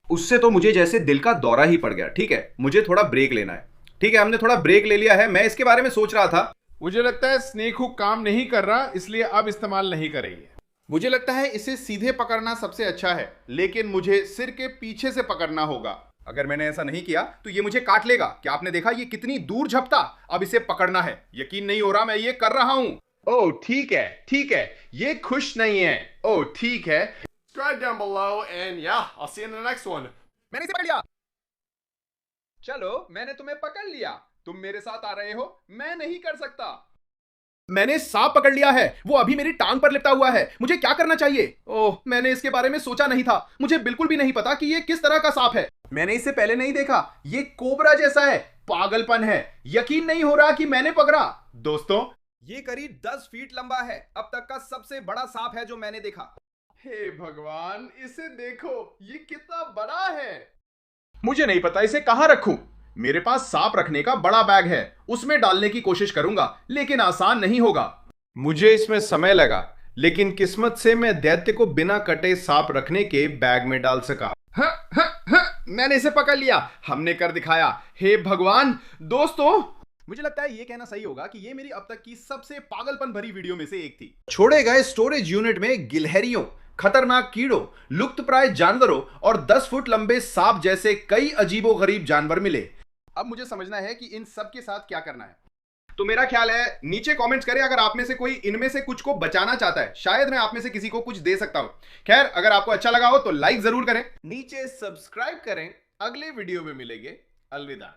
उससे तो मुझे जैसे दिल का दौरा ही पड़ गया। ठीक है, मुझे थोड़ा ब्रेक लेना है। ठीक है, हमने थोड़ा ब्रेक ले लिया है। मैं इसके बारे में सोच रहा था। मुझे लगता है स्नेक हुक काम नहीं कर रहा, इसलिए अब इस्तेमाल नहीं करेंगे। मुझे लगता है इसे सीधे पकड़ना सबसे अच्छा है, लेकिन मुझे सिर के पीछे से पकड़ना होगा। अगर मैंने ऐसा नहीं किया तो ये मुझे काट लेगा। क्या आपने देखा ये कितनी दूर झपटा? अब इसे पकड़ना है। यकीन नहीं हो रहा, मैं ये कर रहा हूं। ओह, ठीक है, ये खुश नहीं है। ओह, ठीक है। Subscribe down below and yeah, I'll see you in the next one. मैंने इसे पकड़ लिया। चलो, मैंने तुम्हें पकड़ लिया। तुम मेरे साथ आ रहे हो? मैं नहीं कर सकता। मैंने सांप पकड़ लिया है। वो अभी मेरी टांग पर लिपटा हुआ है। मुझे क्या करना चाहिए? ओह, मैंने इसके बारे में सोचा नहीं था। मुझे बिल्कुल भी नहीं पता कि ये किस तरह का सांप है। मैंने इसे पहले नहीं देखा। ये कोबरा जैसा है। पागलपन है। यकीन नहीं हो रहा कि मैंने पकड़ा। दोस्तों, ये करीब 10 फीट लंबा है। अब तक का सबसे बड़ा सांप है जो मैंने देखा। हे भगवान, इसे देखो, ये कितना बड़ा है। मुझे नहीं पता इसे कहां रखूं। मेरे पास सांप रखने का बड़ा बैग है, उसमें डालने की कोशिश करूंगा, लेकिन आसान नहीं होगा। मुझे इसमें समय लगा, लेकिन किस्मत से मैं दैत्य को बिना कटे सांप रखने के बैग में डाल सका। मैंने इसे पकड़ लिया। हमने कर दिखाया। हे भगवान। दोस्तों, मुझे लगता है ये कहना सही होगा कि ये मेरी अब तक की सबसे पागलपन भरी वीडियो में से एक थी। छोड़े गए स्टोरेज यूनिट में गिलहरियों, खतरनाक कीड़ों, लुप्तप्राय जानवरों और 10 फुट लंबे सांप जैसे कई अजीबोगरीब जानवर मिले। अब मुझे समझना है कि इन सब के साथ क्या करना है। तो मेरा ख्याल है नीचे कमेंट्स करें अगर आप में से कोई इनमें से कुछ को बचाना चाहता है। शायद मैं आप में से किसी को कुछ दे सकता हूं। खैर, अगर आपको अच्छा लगा हो तो लाइक जरूर करें। नीचे सब्सक्राइब करें। अगले वीडियो में मिलेंगे। अलविदा।